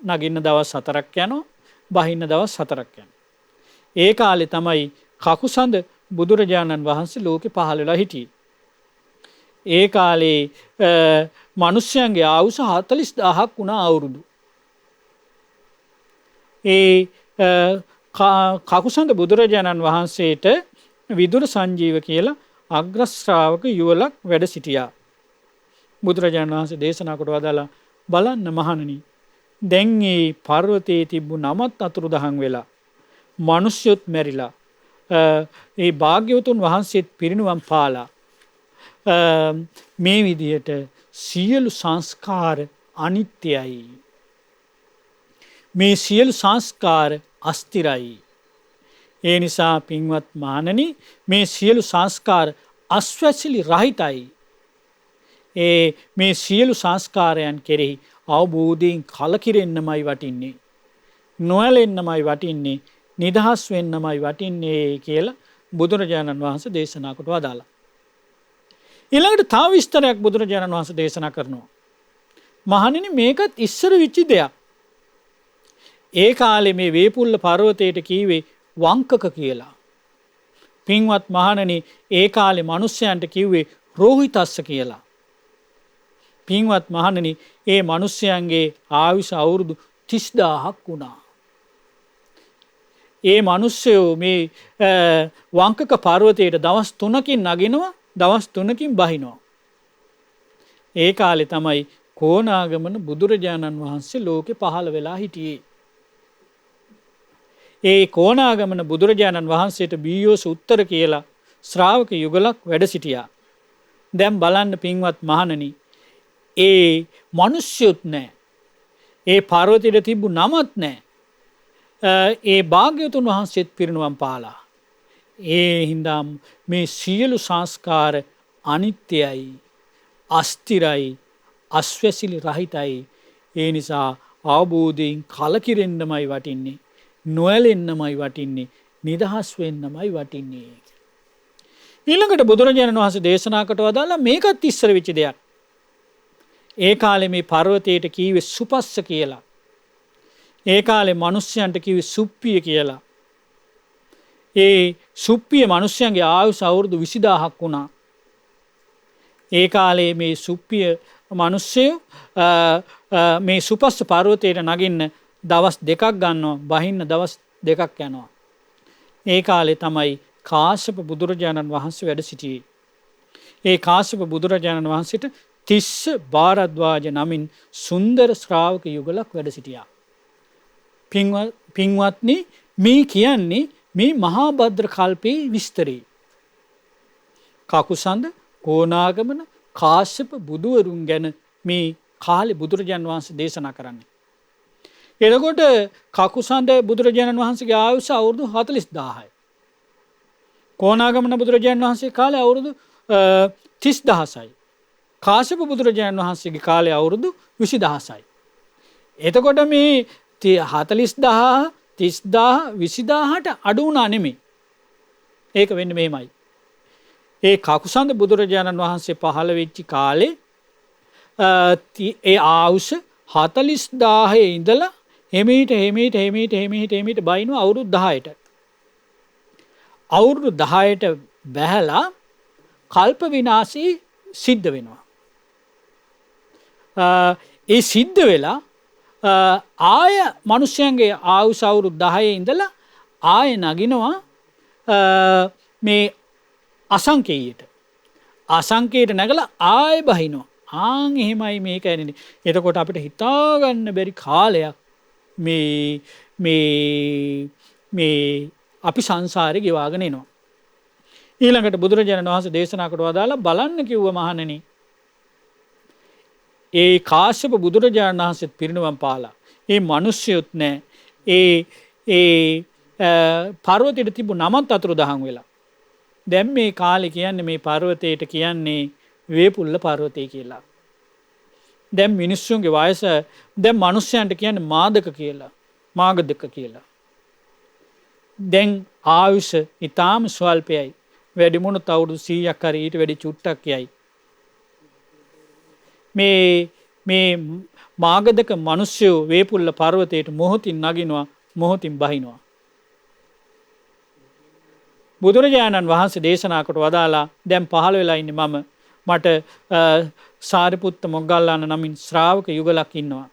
නගින්න දවස් 4ක් යනවා, බහින්න දවස් 4ක් යනවා. ඒ කාලේ තමයි කකුසඳ බුදුරජාණන් වහන්සේ ලෝකෙ පහළ වෙලා හිටියේ. ඒ කාලේ මිනිස්යන්ගේ ආයුෂ 40000ක් වුණා අවුරුදු. ඒ කකුසඳ බුදුරජාණන් වහන්සේට විදුර සංජීව කියලා අග්‍ර ශ්‍රාවක යුවලක් වැඩ සිටියා. බුදුරජාණන් වහන්සේ දේශනා කොට වදාලා බලන්න මහණනි, දැන් මේ පර්වතයේ තිබු නමත් අතුරුදහන් වෙලා මිනිස්සුත් මැරිලා ඒ භාග්‍යවතුන් වහන්සේත් පිරිනුවම් පාලා මේ විදියට සියලු සංස්කාර අනිත්‍යයි. මේ සියලු සංස්කාර අස්තිරයි. ඒ නිසා පින්වත් මහණනි, මේ සියලු සංස්කාර අස්වැසිලි රහිතයි. මේ සියලු සංස්කාරයන් කෙරෙහි අවබෝධයෙන් කලකිරෙන්නමයි වටින්නේ. නොඇලෙන්නමයි වටින්නේ. නිදහස් වෙන්නමයි වටින්නේ කියලා බුදුරජාණන් වහන්සේ දේශනා කොට වදාළා. ඊළඟට තව විස්තරයක් බුදුරජාණන් වහන්සේ දේශනා කරනවා. මහණෙනි, මේකත් ඉස්සර වෙච්ච දෙයක්. ඒ කාලේ මේ වේපුල්ල පර්වතයට කීවේ වංකක කියලා. පින්වත් මහණෙනි, ඒ කාලේ මිනිස්යන්ට කිව්වේ රෝහිතස්ස කියලා. පින්වත් මහණෙනි, ඒ මිනිස්යන්ගේ ආයුෂ අවුරුදු 30000ක් වුණා. ඒ මිනිස්සයෝ මේ වංකක පර්වතයට දවස් 3කින් නගිනවා, දවස් 3කින් බහිනවා. ඒ කාලේ තමයි කොණාගමන බුදුරජාණන් වහන්සේ ලෝකෙ පහළ වෙලා හිටියේ. ඒ කොණාගමන බුදුරජාණන් වහන්සේට බීයෝස උත්තර කියලා ශ්‍රාවක යුගලක් වැඩ සිටියා. දැන් බලන්න පින්වත් මහණනි, ඒ මිනිස්සුත් නැහැ. ඒ පර්වතයට තිබු නමත් නැහැ. ඒ භාග්‍යවතුන් වහන්සේත් පිරිනුවම් පාලා. ඒ හින්දා මේ සියලු සංස්කාර අනිත්‍යයි, අස්තිරයි, අස්වැසිලි රහිතයි. ඒ නිසා අවබෝධයෙන් කලකිරෙන්නමයි වටින්නේ. නොඇලෙන්නමයි වටින්නේ. නිදහස් වෙන්නමයි වටින්නේ. ඊළඟට බුදුරජාණන් වහන්සේ දේශනා කොට වදාලා මේකත් ඉස්සර වෙච්ච දෙයක්. ඒ කාලේ මේ පර්වතයට කීවේ සුපස්ස කියලා. ඒ කාලේ මිනිස්යන්ට කිව්වේ සුප්පිය කියලා. ඒ සුප්පිය මිනිස්යන්ගේ ආයුෂ අවුරුදු 20000ක් වුණා. ඒ කාලේ මේ සුප්පිය මිනිස්සු මේ සුපස්ස පර්වතයට නගින්න දවස් 2ක් ගන්නවා, බහින්න දවස් 2ක් යනවා. ඒ කාලේ තමයි කාශ්‍යප බුදුරජාණන් වහන්සේ වැඩ සිටියේ. ඒ කාශ්‍යප බුදුරජාණන් වහන්සේට තිස්ස භාරද්වාජ නමින් සුන්දර ශ්‍රාවක යුගලක් වැඩ සිටියා. පින්වත්නි, මේ කියන්නේ මේ මහා භද්‍ර කල්පයේ විස්තරේ. කකුසඳ, කොණාගමන, කාශ්‍යප බුදුවරුන් ගැන මේ කාලේ බුදුරජාණන් වහන්සේ දේශනා කරන්නේ. එතකොට කකුසඳ බුදුරජාණන් වහන්සේගේ ආයුෂ අවුරුදු 40000යි. කොණාගමන බුදුරජාණන් වහන්සේ කාලේ අවුරුදු 30000යි. කාශ්‍යප බුදුරජාණන් වහන්සේගේ කාලේ අවුරුදු 20000යි. එතකොට මේ 40000, 30000, 20000ට අඩු වුණා නෙමෙයි. ඒක වෙන්නේ මෙහෙමයි. ඒ කකුසඳ බුදුරජාණන් වහන්සේ පහළ වෙච්ච කාලේ ඒ ආයුෂ 40000 ඉඳලා හිමීට බයිනවා අවුරුදු 10ට. අවුරුදු 10ට බැහැලා කල්ප විනාශී සිද්ධ වෙනවා. ඒ සිද්ධ වෙලා ආය මිනිස්යන්ගේ ආයුෂ අවුරුදු 10 ඉඳලා ආය නගිනවා මේ අසංකේයයට. අසංකේයයට නැගලා ආය බහිනවා. එහෙමයි මේක ඇන්නේ. එතකොට අපිට හිතා ගන්න බැරි කාලයක් මේ අපි සංසාරේ ගෙවාගෙන එනවා. ඊළඟට බුදුරජාණන් වහන්සේ දේශනා කොට වදාලා බලන්න කිව්ව මහණෙනි, ඒ කාශ්‍යප බුදුරජාණන් වහන්සේත් පිරිනුවම් පාලා. ඒ මිනිස්සුත් නැහැ. ඒ පර්වතයට තිබු නමත් අතුරුදහන් වෙලා. දැන් මේ කාලේ කියන්නේ මේ පර්වතයට කියන්නේ වේපුල්ල පර්වතය කියලා. දැන් මිනිස්සුන්ගේ වයස දැන් මිනිස්යන්ට කියන්නේ මාදක කියලා. මාගදක කියලා. දැන් ආයුෂ ඊටාම ස්වල්පයයි. වැඩිමුණුත් අවුරුදු 100ක් හරි ඊට වැඩි චුට්ටක් යයි. මේ මාගදක මිනිස්සු වේපුල්ල පර්වතයට මොහොතින් නගිනවා මොහොතින් බහිනවා. බුදුරජාණන් වහන්සේ දේශනා කොට වදාලා දැන් පහළ වෙලා ඉන්නේ මම මට සාරිපුත්ත මොග්ගල්ලාන නමින් ශ්‍රාවක යුගලක් ඉන්නවා.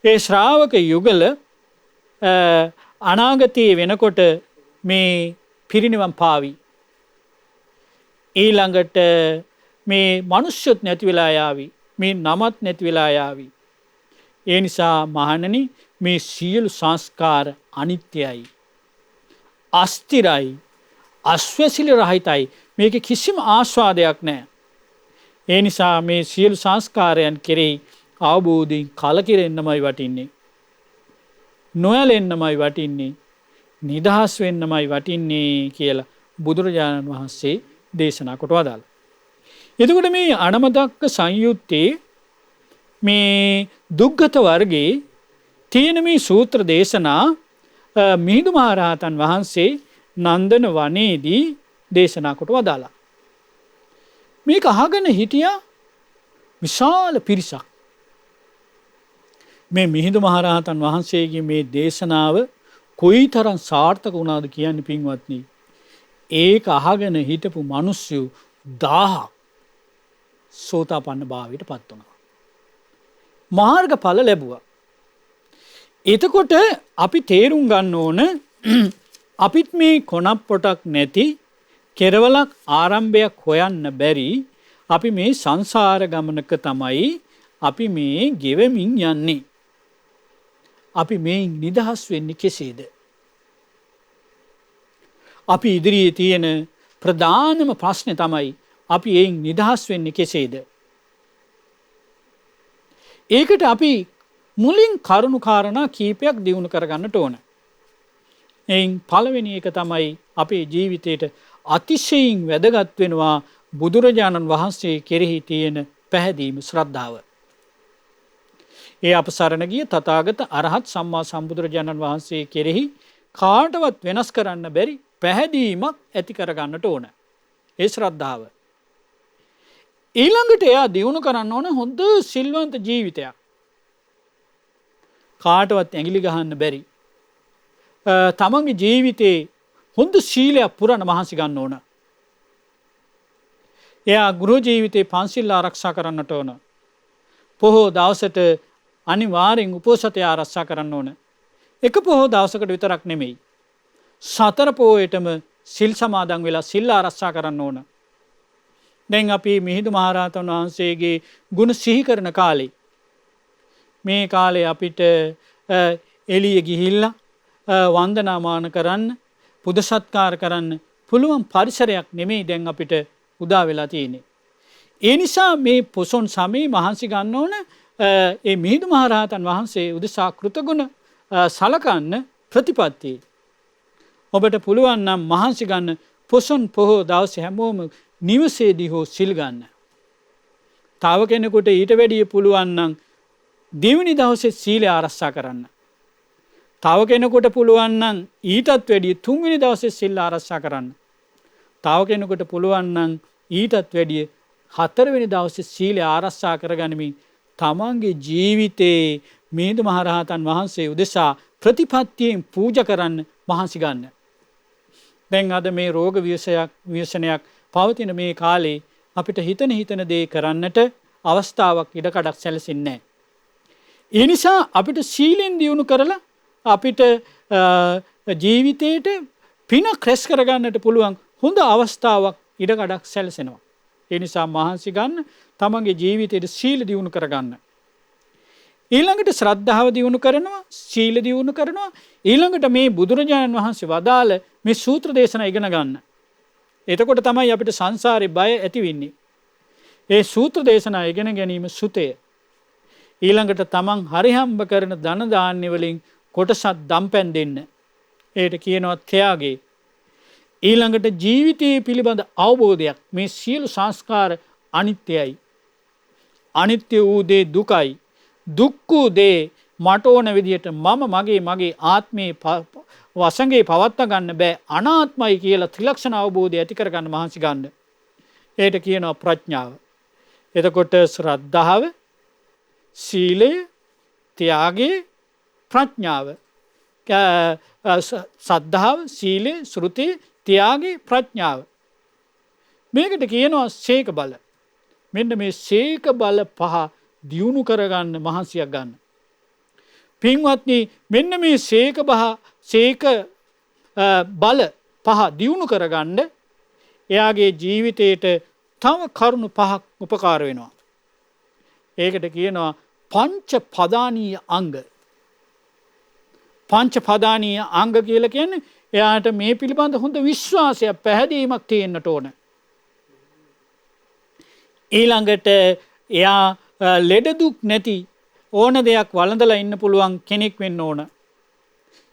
ඒ ශ්‍රාවක යුගල අනාගතයේ වෙනකොට මේ පිරිනිවන් පාවි. ඊළඟට මේ මිනිස්සුත් නැති වෙලා යාවි. මේ නමත් නැති වෙලා යාවි. ඒ නිසා මහණනි මේ සියලු සංස්කාර අනිත්‍යයි. අස්තිරයි. අස්වැසිලි රහිතයි. මේක කිසිම ආස්වාදයක් නැහැ. ඒ නිසා මේ සියලු සංස්කාරයන් කෙරෙහි අවබෝධයෙන් කලකිරෙන්නමයි වටින්නේ. නොයැලෙන්නමයි වටින්නේ. නිදහස් වෙන්නමයි වටින්නේ කියලා බුදුරජාණන් වහන්සේ දේශනා කොට වදාළා. එතකොට මේ අනමදක්ක සංයුත්තේ මේ දුග්ගත වර්ගයේ තියෙන මේ සූත්‍ර දේශනා මිහිඳු මහරහතන් වහන්සේ නන්දන වනයේදී දේශනා කොට වදාළා. මේක අහගෙන හිටියා විශාල පිරිසක්. මේ මිහිඳු මහරහතන් වහන්සේගේ මේ දේශනාව කොයිතරම් සාර්ථක වුණාද කියන්නේ පින්වත්නි. ඒක අහගෙන හිටපු මිනිස්සු 1000ක් සෝතාපන්න භාවයට පත් වුණා. මාර්ගඵල ලැබුවා. එතකොට අපි තේරුම් ගන්න ඕන අපිත් මේ කොනක් පොටක් නැති කෙරවලක් ආරම්භයක් හොයන්න බැරි අපි මේ සංසාර ගමනක තමයි අපි මේ ගෙවමින් යන්නේ. අපි මේ නිදහස් වෙන්නේ කෙසේද? අපි ඉදිරියේ තියෙන ප්‍රධානම ප්‍රශ්නේ තමයි අපි එයින් නිදහස් වෙන්නේ කෙසේද? ඒකට අපි මුලින් කරුණු කාරණා කීපයක් දිනු කරගන්නට ඕන. එයින් පළවෙනි එක තමයි අපේ ජීවිතේට අතිශයින් වැදගත් වෙනවා බුදුරජාණන් වහන්සේ කෙරෙහි තියෙන පැහැදීම ශ්‍රද්ධාව. ඒ අප සරණ ගිය තථාගත අරහත් සම්මා සම්බුදුරජාණන් වහන්සේ කෙරෙහි කාටවත් වෙනස් කරන්න බැරි පැහැදීමක් ඇති කරගන්නට ඕන. ඒ ශ්‍රද්ධාව. ඊළඟට එයා දියුණු කරන්න ඕන හොඳ සිල්වන්ත ජීවිතයක්. කාටවත් ඇඟිලි ගහන්න බැරි. තමන්ගේ ජීවිතේ හොඳ සීලයක් පුරන මහන්සි ගන්න ඕන. එයා ගෘහ ජීවිතේ පන්සිල් ආරක්ෂා කරන්නට ඕන. පොහොව දවසට අනිවාර්යෙන් උපෝසතය ආරක්ෂා කරන්න ඕන. එක පොහොව දවසකට විතරක් නෙමෙයි. සතර පොහොයටම සිල් සමාදන් වෙලා සිල් ආරක්ෂා කරන්න ඕන. දැන් අපි මිහිඳු මහරහතන් වහන්සේගේ ගුණ සිහි කරන කාලේ මේ කාලේ අපිට එළිය ගිහිල්ලා වන්දනාමාන කරන්න පුද සත්කාර කරන්න පුළුවන් පරිසරයක් නෙමෙයි දැන් අපිට උදා වෙලා තියෙන්නේ. ඒ නිසා මේ පොසොන් සමේ මහන්සි ගන්න ඕන ඒ මිහිඳු මහරහතන් වහන්සේ උදෙසා කෘතගුණ සලකන්න ප්‍රතිපත්තිය. ඔබට පුළුවන් නම් මහන්සි ගන්න පොසොන් පොහොව දවසේ හැමෝම නිවසේදී හෝ සිල් ගන්න. තව කෙනෙකුට ඊට වැඩිය පුළුවන් නම් දෙවෙනි දවසේ සීලය ආරක්ෂා කරන්න. තව කෙනෙකුට පුළුවන් නම් ඊටත් වැඩිය තුන්වෙනි දවසේ සීල ආරක්ෂා කරන්න. තව කෙනෙකුට පුළුවන් නම් ඊටත් වැඩිය හතරවෙනි දවසේ සීලය ආරක්ෂා කරගනිමින් තමන්ගේ ජීවිතේ මිහිඳු මහරහතන් වහන්සේ උදෙසා ප්‍රතිපත්තියෙන් පූජා කරන්න මහන්සි ගන්න. දැන් අද මේ රෝග ව්‍යසනයක් පවතින මේ කාලේ අපිට හිතන දේ කරන්නට අවස්ථාවක් ඉඩකඩක් සැලසෙන්නේ නැහැ. ඒ නිසා අපිට සීලෙන් දියුණු කරලා අපිට ජීවිතේට පින ක්‍රෙස් කරගන්නට පුළුවන් හොඳ අවස්ථාවක් ඉඩකඩක් සැලසෙනවා. ඒ නිසා මහන්සි ගන්න තමන්ගේ ජීවිතේට සීල දියුණු කරගන්න. ඊළඟට ශ්‍රද්ධාව දියුණු කරනවා, සීල දියුණු කරනවා. ඊළඟට මේ බුදුරජාණන් වහන්සේ වදාළ මේ සූත්‍ර දේශනා ඉගෙන ගන්න. එතකොට තමයි අපිට සංසාරේ බය ඇති වෙන්නේ. ඒ සූත්‍ර දේශනා ඉගෙන ගැනීම සුතය. ඊළඟට තමන් හරිහම්බ කරන ධන ධාන්‍ය වලින් කොටසක් දම්පැන් දෙන්න. ඒකට කියනවා ත්‍යාගය. ඊළඟට ජීවිතයේ පිළිබඳ අවබෝධයක් මේ සියලු සංස්කාර අනිත්‍යයි. අනිත්‍ය වූ දේ දුකයි. දුක් වූ දේ මට ඕන විදිහට මම මගේ ආත්මේ වසඟේ පවත්වා ගන්න බෑ. අනාත්මයි කියලා ත්‍රිලක්ෂණ අවබෝධය ඇති කරගන්න මහන්සි ගන්න. ඒකට කියනවා ප්‍රඥාව. එතකොට ශ්‍රද්ධාව, සීලය, ත්‍යාගය, ප්‍රඥාව. සද්ධාව, සීලය, ශ්‍රුතිය, ත්‍යාගය, ප්‍රඥාව. මේකට කියනවා සීක බල. මෙන්න මේ සීක බල පහ දියුණු කරගන්න මහන්සියක් ගන්න. පින්වත්නි, මෙන්න මේ සීක බල පහ දියුණු කරගන්න එයාගේ ජීවිතයට තව කරුණු පහක් උපකාර වෙනවා. ඒකට කියනවා පංච පදානීය අංග. පංච පදානීය අංග කියලා කියන්නේ එයාට මේ පිළිබඳ හොඳ විශ්වාසයක්, පැහැදීමක් තියෙන්නට ඕන. ඊළඟට එයා ලෙඩ දුක් නැති ඕන දෙයක් වළඳලා ඉන්න පුළුවන් කෙනෙක් වෙන්න ඕන.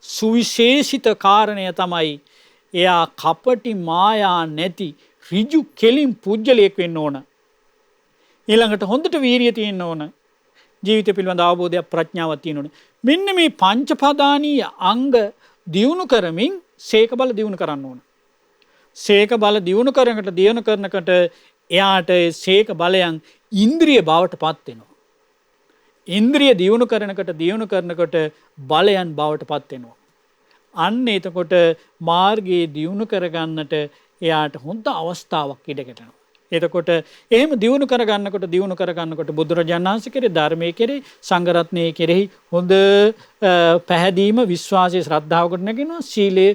සුවිශේෂිත කාරණය තමයි එයා කපටි මායා නැති ඍජු කෙලින් පුජ්‍යලයක් වෙන්න ඕන. ඊළඟට හොඳට වීරිය තියෙන්න ඕන. ජීවිත පිළිබඳ අවබෝධයක්, ප්‍රඥාවක් තියෙන්න ඕන. මෙන්න මේ පංචපදානීය අංග දියුණු කරමින් සීක බල දියුණු කරන්න ඕන. සීක බල දියුණු කරනකොට එයාට සීක බලයන් ඉන්ද්‍රිය බවට පත් වෙනවා. ඉන්ද්‍රිය දියුණු කරනකොට බලයන් බවට පත් වෙනවා. අන්න එතකොට මාර්ගයේ දියුණු කරගන්නට එයාට හොඳ අවස්ථාවක් ඉඩකටනවා. එතකොට එහෙම දියුණු කරගන්නකොට බුදුරජාණන් වහන්සේ කෙරෙහි, ධර්මයේ කෙරෙහි, සංඝ රත්නයේ කෙරෙහි හොඳ පැහැදීම, විශ්වාසය, ශ්‍රද්ධාවකට නැගෙනවා. සීලය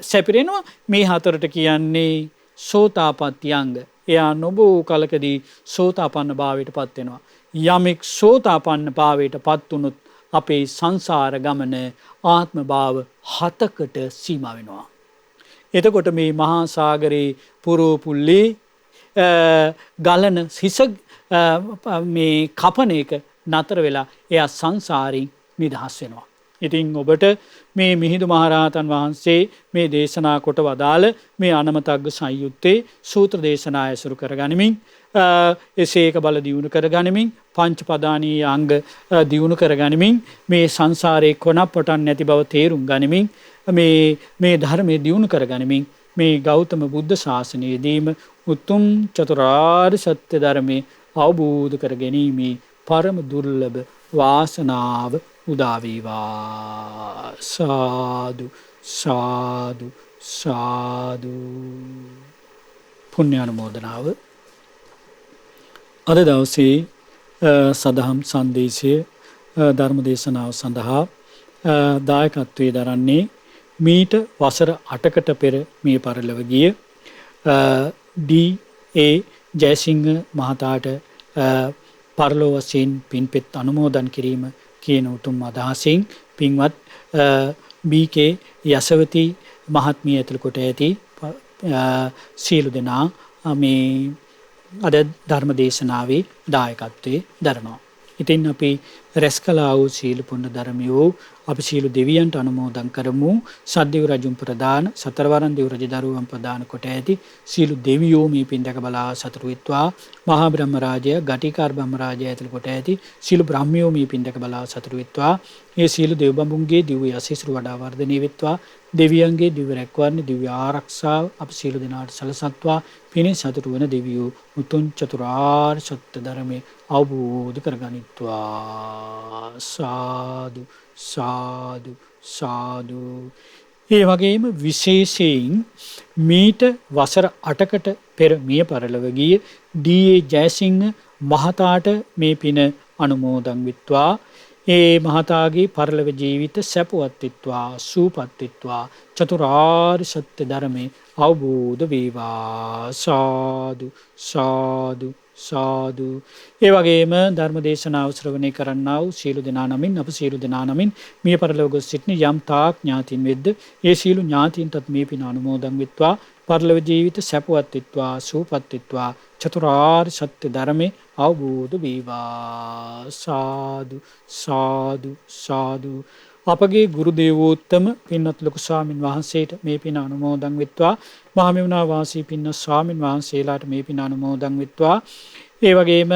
සැපිරෙනවා. මේ හතරට කියන්නේ සෝතාපට්ටි අංග. එයා නොබෝ කලකදී සෝතාපන්න භාවයට පත් වෙනවා. යමෙක් සෝතාපන්න භාවයට පත් වුණොත් අපේ සංසාර ගමන ආත්ම භාව 7කට සීමා වෙනවා. එතකොට මේ මහා සාගරේ පුරෝපුල්ලේ ගලන හිස මේ කපන එක නතර වෙලා එයා සංසාරයෙන් නිදහස් වෙනවා. ඉතින් ඔබට මේ මිහිඳු මහරහතන් වහන්සේ මේ දේශනා කොට වදාළ මේ අනමතග්ග සංයුත්තේ සූත්‍ර දේශනා ඇසුරු කරගනිමින් සීක බල දියුණු කරගනිමින් පංච පදානීය අංග දියුණු කරගනිමින් මේ සංසාරේ කොනප්පටන් නැති බව තේරුම් ගනිමින් මේ ධර්මයේ දියුණු කරගනිමින් මේ ගෞතම බුද්ධ ශාසනයේදීම උතුම් චතුරාර්ය සත්‍ය ධර්මයේ අවබෝධ කර ගැනීමේ පරම දුර්ලභ වාසනාව උදා වේවා. සාදු සාදු සාදු. පුණ්‍යානුමෝදනාව. අද දවසේ සදහම් සංදේශය ධර්ම දේශනාව සඳහා දායකත්වයේ දරන්නේ මීට වසර 8කට පෙර මේ පරලොව ගිය ඩී.ඒ. ජයසිංහ මහතාට පරලොව වශයෙන් පින්පෙත් අනුමෝදන් කිරීම කියන උතුම් අදහසින් පින්වත් බී.කේ. යසවති මහත්මිය ඇතුළු කොට ඇති සියලු දෙනා මේ අද ධර්ම දේශනාවේ දායකත්වයේ දරනවා. ඉතින් අපි රැස් කළා වූ සීල පුණ්‍ය ධර්මියෝ අපි සීල දෙවියන්ට අනුමෝදන් කරමු. සද්දේව රජුන් ප්‍රදාන සතරවරන් දේව රජ දරුවන් ප්‍රදාන කොට ඇති සීල දෙවියෝ මේ පින්දක බලා සතුටු වෙත්වා. මහා බ්‍රහ්ම රාජය, ගටිකාර බ්‍රහ්ම රාජය ඇතුළු කොට ඇති සීල බ්‍රහ්මියෝ මේ පින්දක බලා සතුටු වෙත්වා. මේ සීල දෙව් බඹුන්ගේ දිව්‍ය යසීසුරු වඩා වර්ධනය වෙත්වා. දෙවියන්ගේ දිව්‍ය රැකවරණ, දිව්‍ය ආරක්ෂාව අප සීල දෙනාට සලසත්වා. පිනේ සතුටු වන දෙවියෝ උතුම් චතුරාර්ය සත්‍ය ධර්මයේ අවබෝධ කරගනිත්වා. සාදු සාදු සාදු. ඒ වගේම විශේෂයෙන් මීට වසර 8කට පෙර මිය පරලොව ගිය ඩී.ඒ. ජයසිංහ මහතාට මේ පින අනුමෝදන් වෙත්වා. ඒ මහතාගේ පරලොව ජීවිත සැපවත් වෙත්වා, සූපත් වෙත්වා. චතුරාර්ය සත්‍ය ධර්මයේ අවබෝධ වේවා. සාදු සාදු සාදු. ඒ වගේම ධර්ම දේශනාව ශ්‍රවණය කරන්නා වූ සියලු දෙනා නමින් අප සියලු දෙනා නමින් මිය පරලොව ගොස් සිටින යම් තාක් ඥාතීන් වෙද්ද ඒ සියලු ඥාතීන්ටත් මේ පින අනුමෝදන් වෙත්වා. පරලොව ජීවිත සැපවත් වෙත්වා, සූපත් වෙත්වා. චතුරාර්ය සත්‍ය ධර්මයේ අවබෝධ වේවා. සාදු සාදු සාදු. අපගේ ගුරු දේවෝත්තම පින්වත් ලොකු ස්වාමින් වහන්සේට මේ පින අනුමෝදන් වෙත්වා. මහමෙවුනා වාසී පින්වත් ස්වාමින් වහන්සේලාට මේ පින අනුමෝදන් වෙත්වා. ඒ වගේම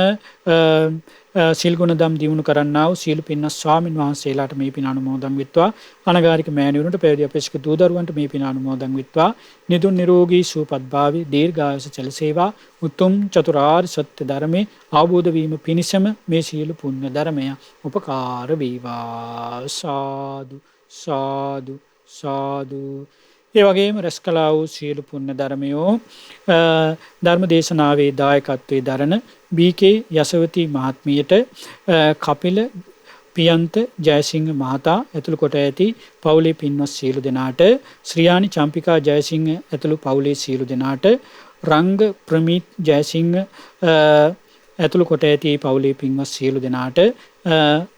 සිල් ගුණ දම් දියුණු කරන්නා වූ සීල පින්වත් ස්වාමින් වහන්සේලාට මේ පින අනුමෝදන් වෙත්වා. අනගාരിക මෑණිවරුන්ට පැවිදි අපේක්ෂක දූ දරුවන්ට මේ පින අනුමෝදන් වෙත්වා. නිදුන් නිරෝගී සුවපත් භාවී දීර්ඝායුෂ සැලසේවා. උතුම් චතුරාර්ය සත්‍ය ධර්මයේ අවබෝධ වීම පිණිසම මේ සියලු පුණ්‍ය ධර්මය උපකාර වේවා. සාදු සාදු සාදු. ඒ වගේම රැස් කළා වූ සියලු පුණ්‍ය ධර්මයෝ ධර්ම දේශනාවේ දායකත්වයේ දරන බී.කේ. යසවති මහත්මියට කපිල පියන්ත ජයසිංහ මහතා ඇතුළු කොට ඇති පවුලේ පින්වත් සියලු දෙනාට, ශ්‍රියානි චම්පිකා ජයසිංහ ඇතුළු පවුලේ සියලු දෙනාට, රංග ප්‍රමීත් ජයසිංහ ඇතුළු කොට ඇති පවුලේ පින්වත් සියලු දෙනාට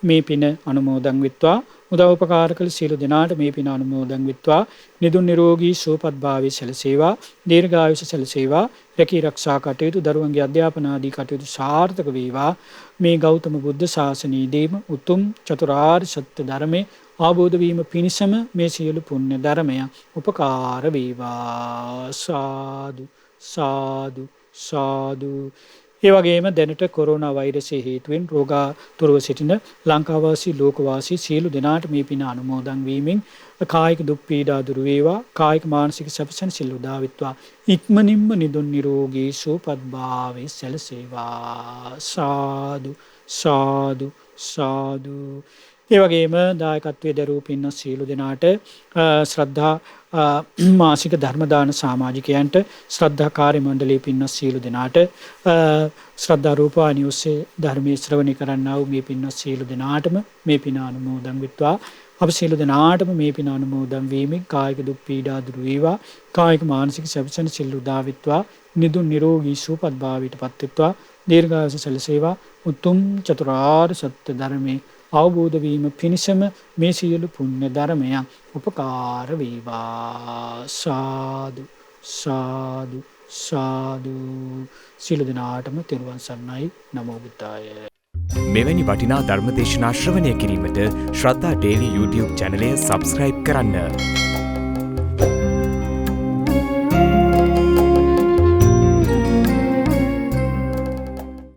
මේ පින අනුමෝදන් වෙත්වා. උදව් උපකාර කළ සියලු දෙනාට මේ පින අනුමෝදන් වෙත්වා. නිදුන් නිරෝගී සුවපත් භාවයේ සැලසේවා. දීර්ඝායුෂ සැලසේවා. රැකී ආරක්ෂා කටයුතු, දරුවන්ගේ අධ්‍යාපන ආදී කටයුතු සාර්ථක වේවා. මේ ගෞතම බුද්ධ ශාසනයේදීම උතුම් චතුරාර්ය සත්‍ය ධර්මයේ අවබෝධ වීම පිණිසම මේ සියලු පුණ්‍ය ධර්මය උපකාර වේවා. සාදු සාදු සාදු. ඒ වගේම දැනට කොරෝනා වෛරසය හේතුවෙන් රෝගාතුරව සිටින ලංකාවාසී ලෝකවාසී සියලු දෙනාට මේ පින අනුමෝදන් වීමෙන් කායික දුක් පීඩා දුරු වේවා. කායික මානසික සැපසෙනසිල්ල උදා වෙත්වා. ඉක්මනින්ම නිදුන් නිරෝගී සුවපත් භාවයේ සැලසේවා. සාදු සාදු සාදු. ඒ වගේම දායකත්වයේ දරූ පින්වත් සියලු දෙනාට ශ්‍රද්ධා මාසික ධර්ම දාන සමාජිකයන්ට, ශ්‍රද්ධා කාර්ය මණ්ඩලයේ පින්වත් සියලු දෙනාට, ශ්‍රද්ධා රූපවාහිනිය ඔස්සේ ධර්මයේ ශ්‍රවණය කරන්නා වූ මේ පින්වත් සියලු දෙනාටම මේ පින අනුමෝදන් වෙත්වා. අප සියලු දෙනාටම මේ පින අනුමෝදන් වීමෙන් කායික දුක් පීඩා දුරු වේවා. කායික මානසික සැපසෙනසිල්ල උදා වෙත්වා. නිදුන් නිරෝගී සුවපත් භාවයට පත් වෙත්වා. දීර්ඝායුෂ සැලසේවා. උතුම් චතුරාර්ය සත්‍ය ධර්මයේ අවබෝධ වීම පිණිසම මේ සියලු පුණ්‍ය ධර්මය උපකාර වේවා. සාදු සාදු සාදු. සියලු දෙනාටම තෙරුවන් සරණයි. නමෝ බුද්ධාය. මෙවැනි වටිනා ධර්ම දේශනා ශ්‍රවණය කිරීමට ශ්‍රද්ධා ඩේලි YouTube චැනලය සබ්ස්ක්‍රයිබ් කරන්න.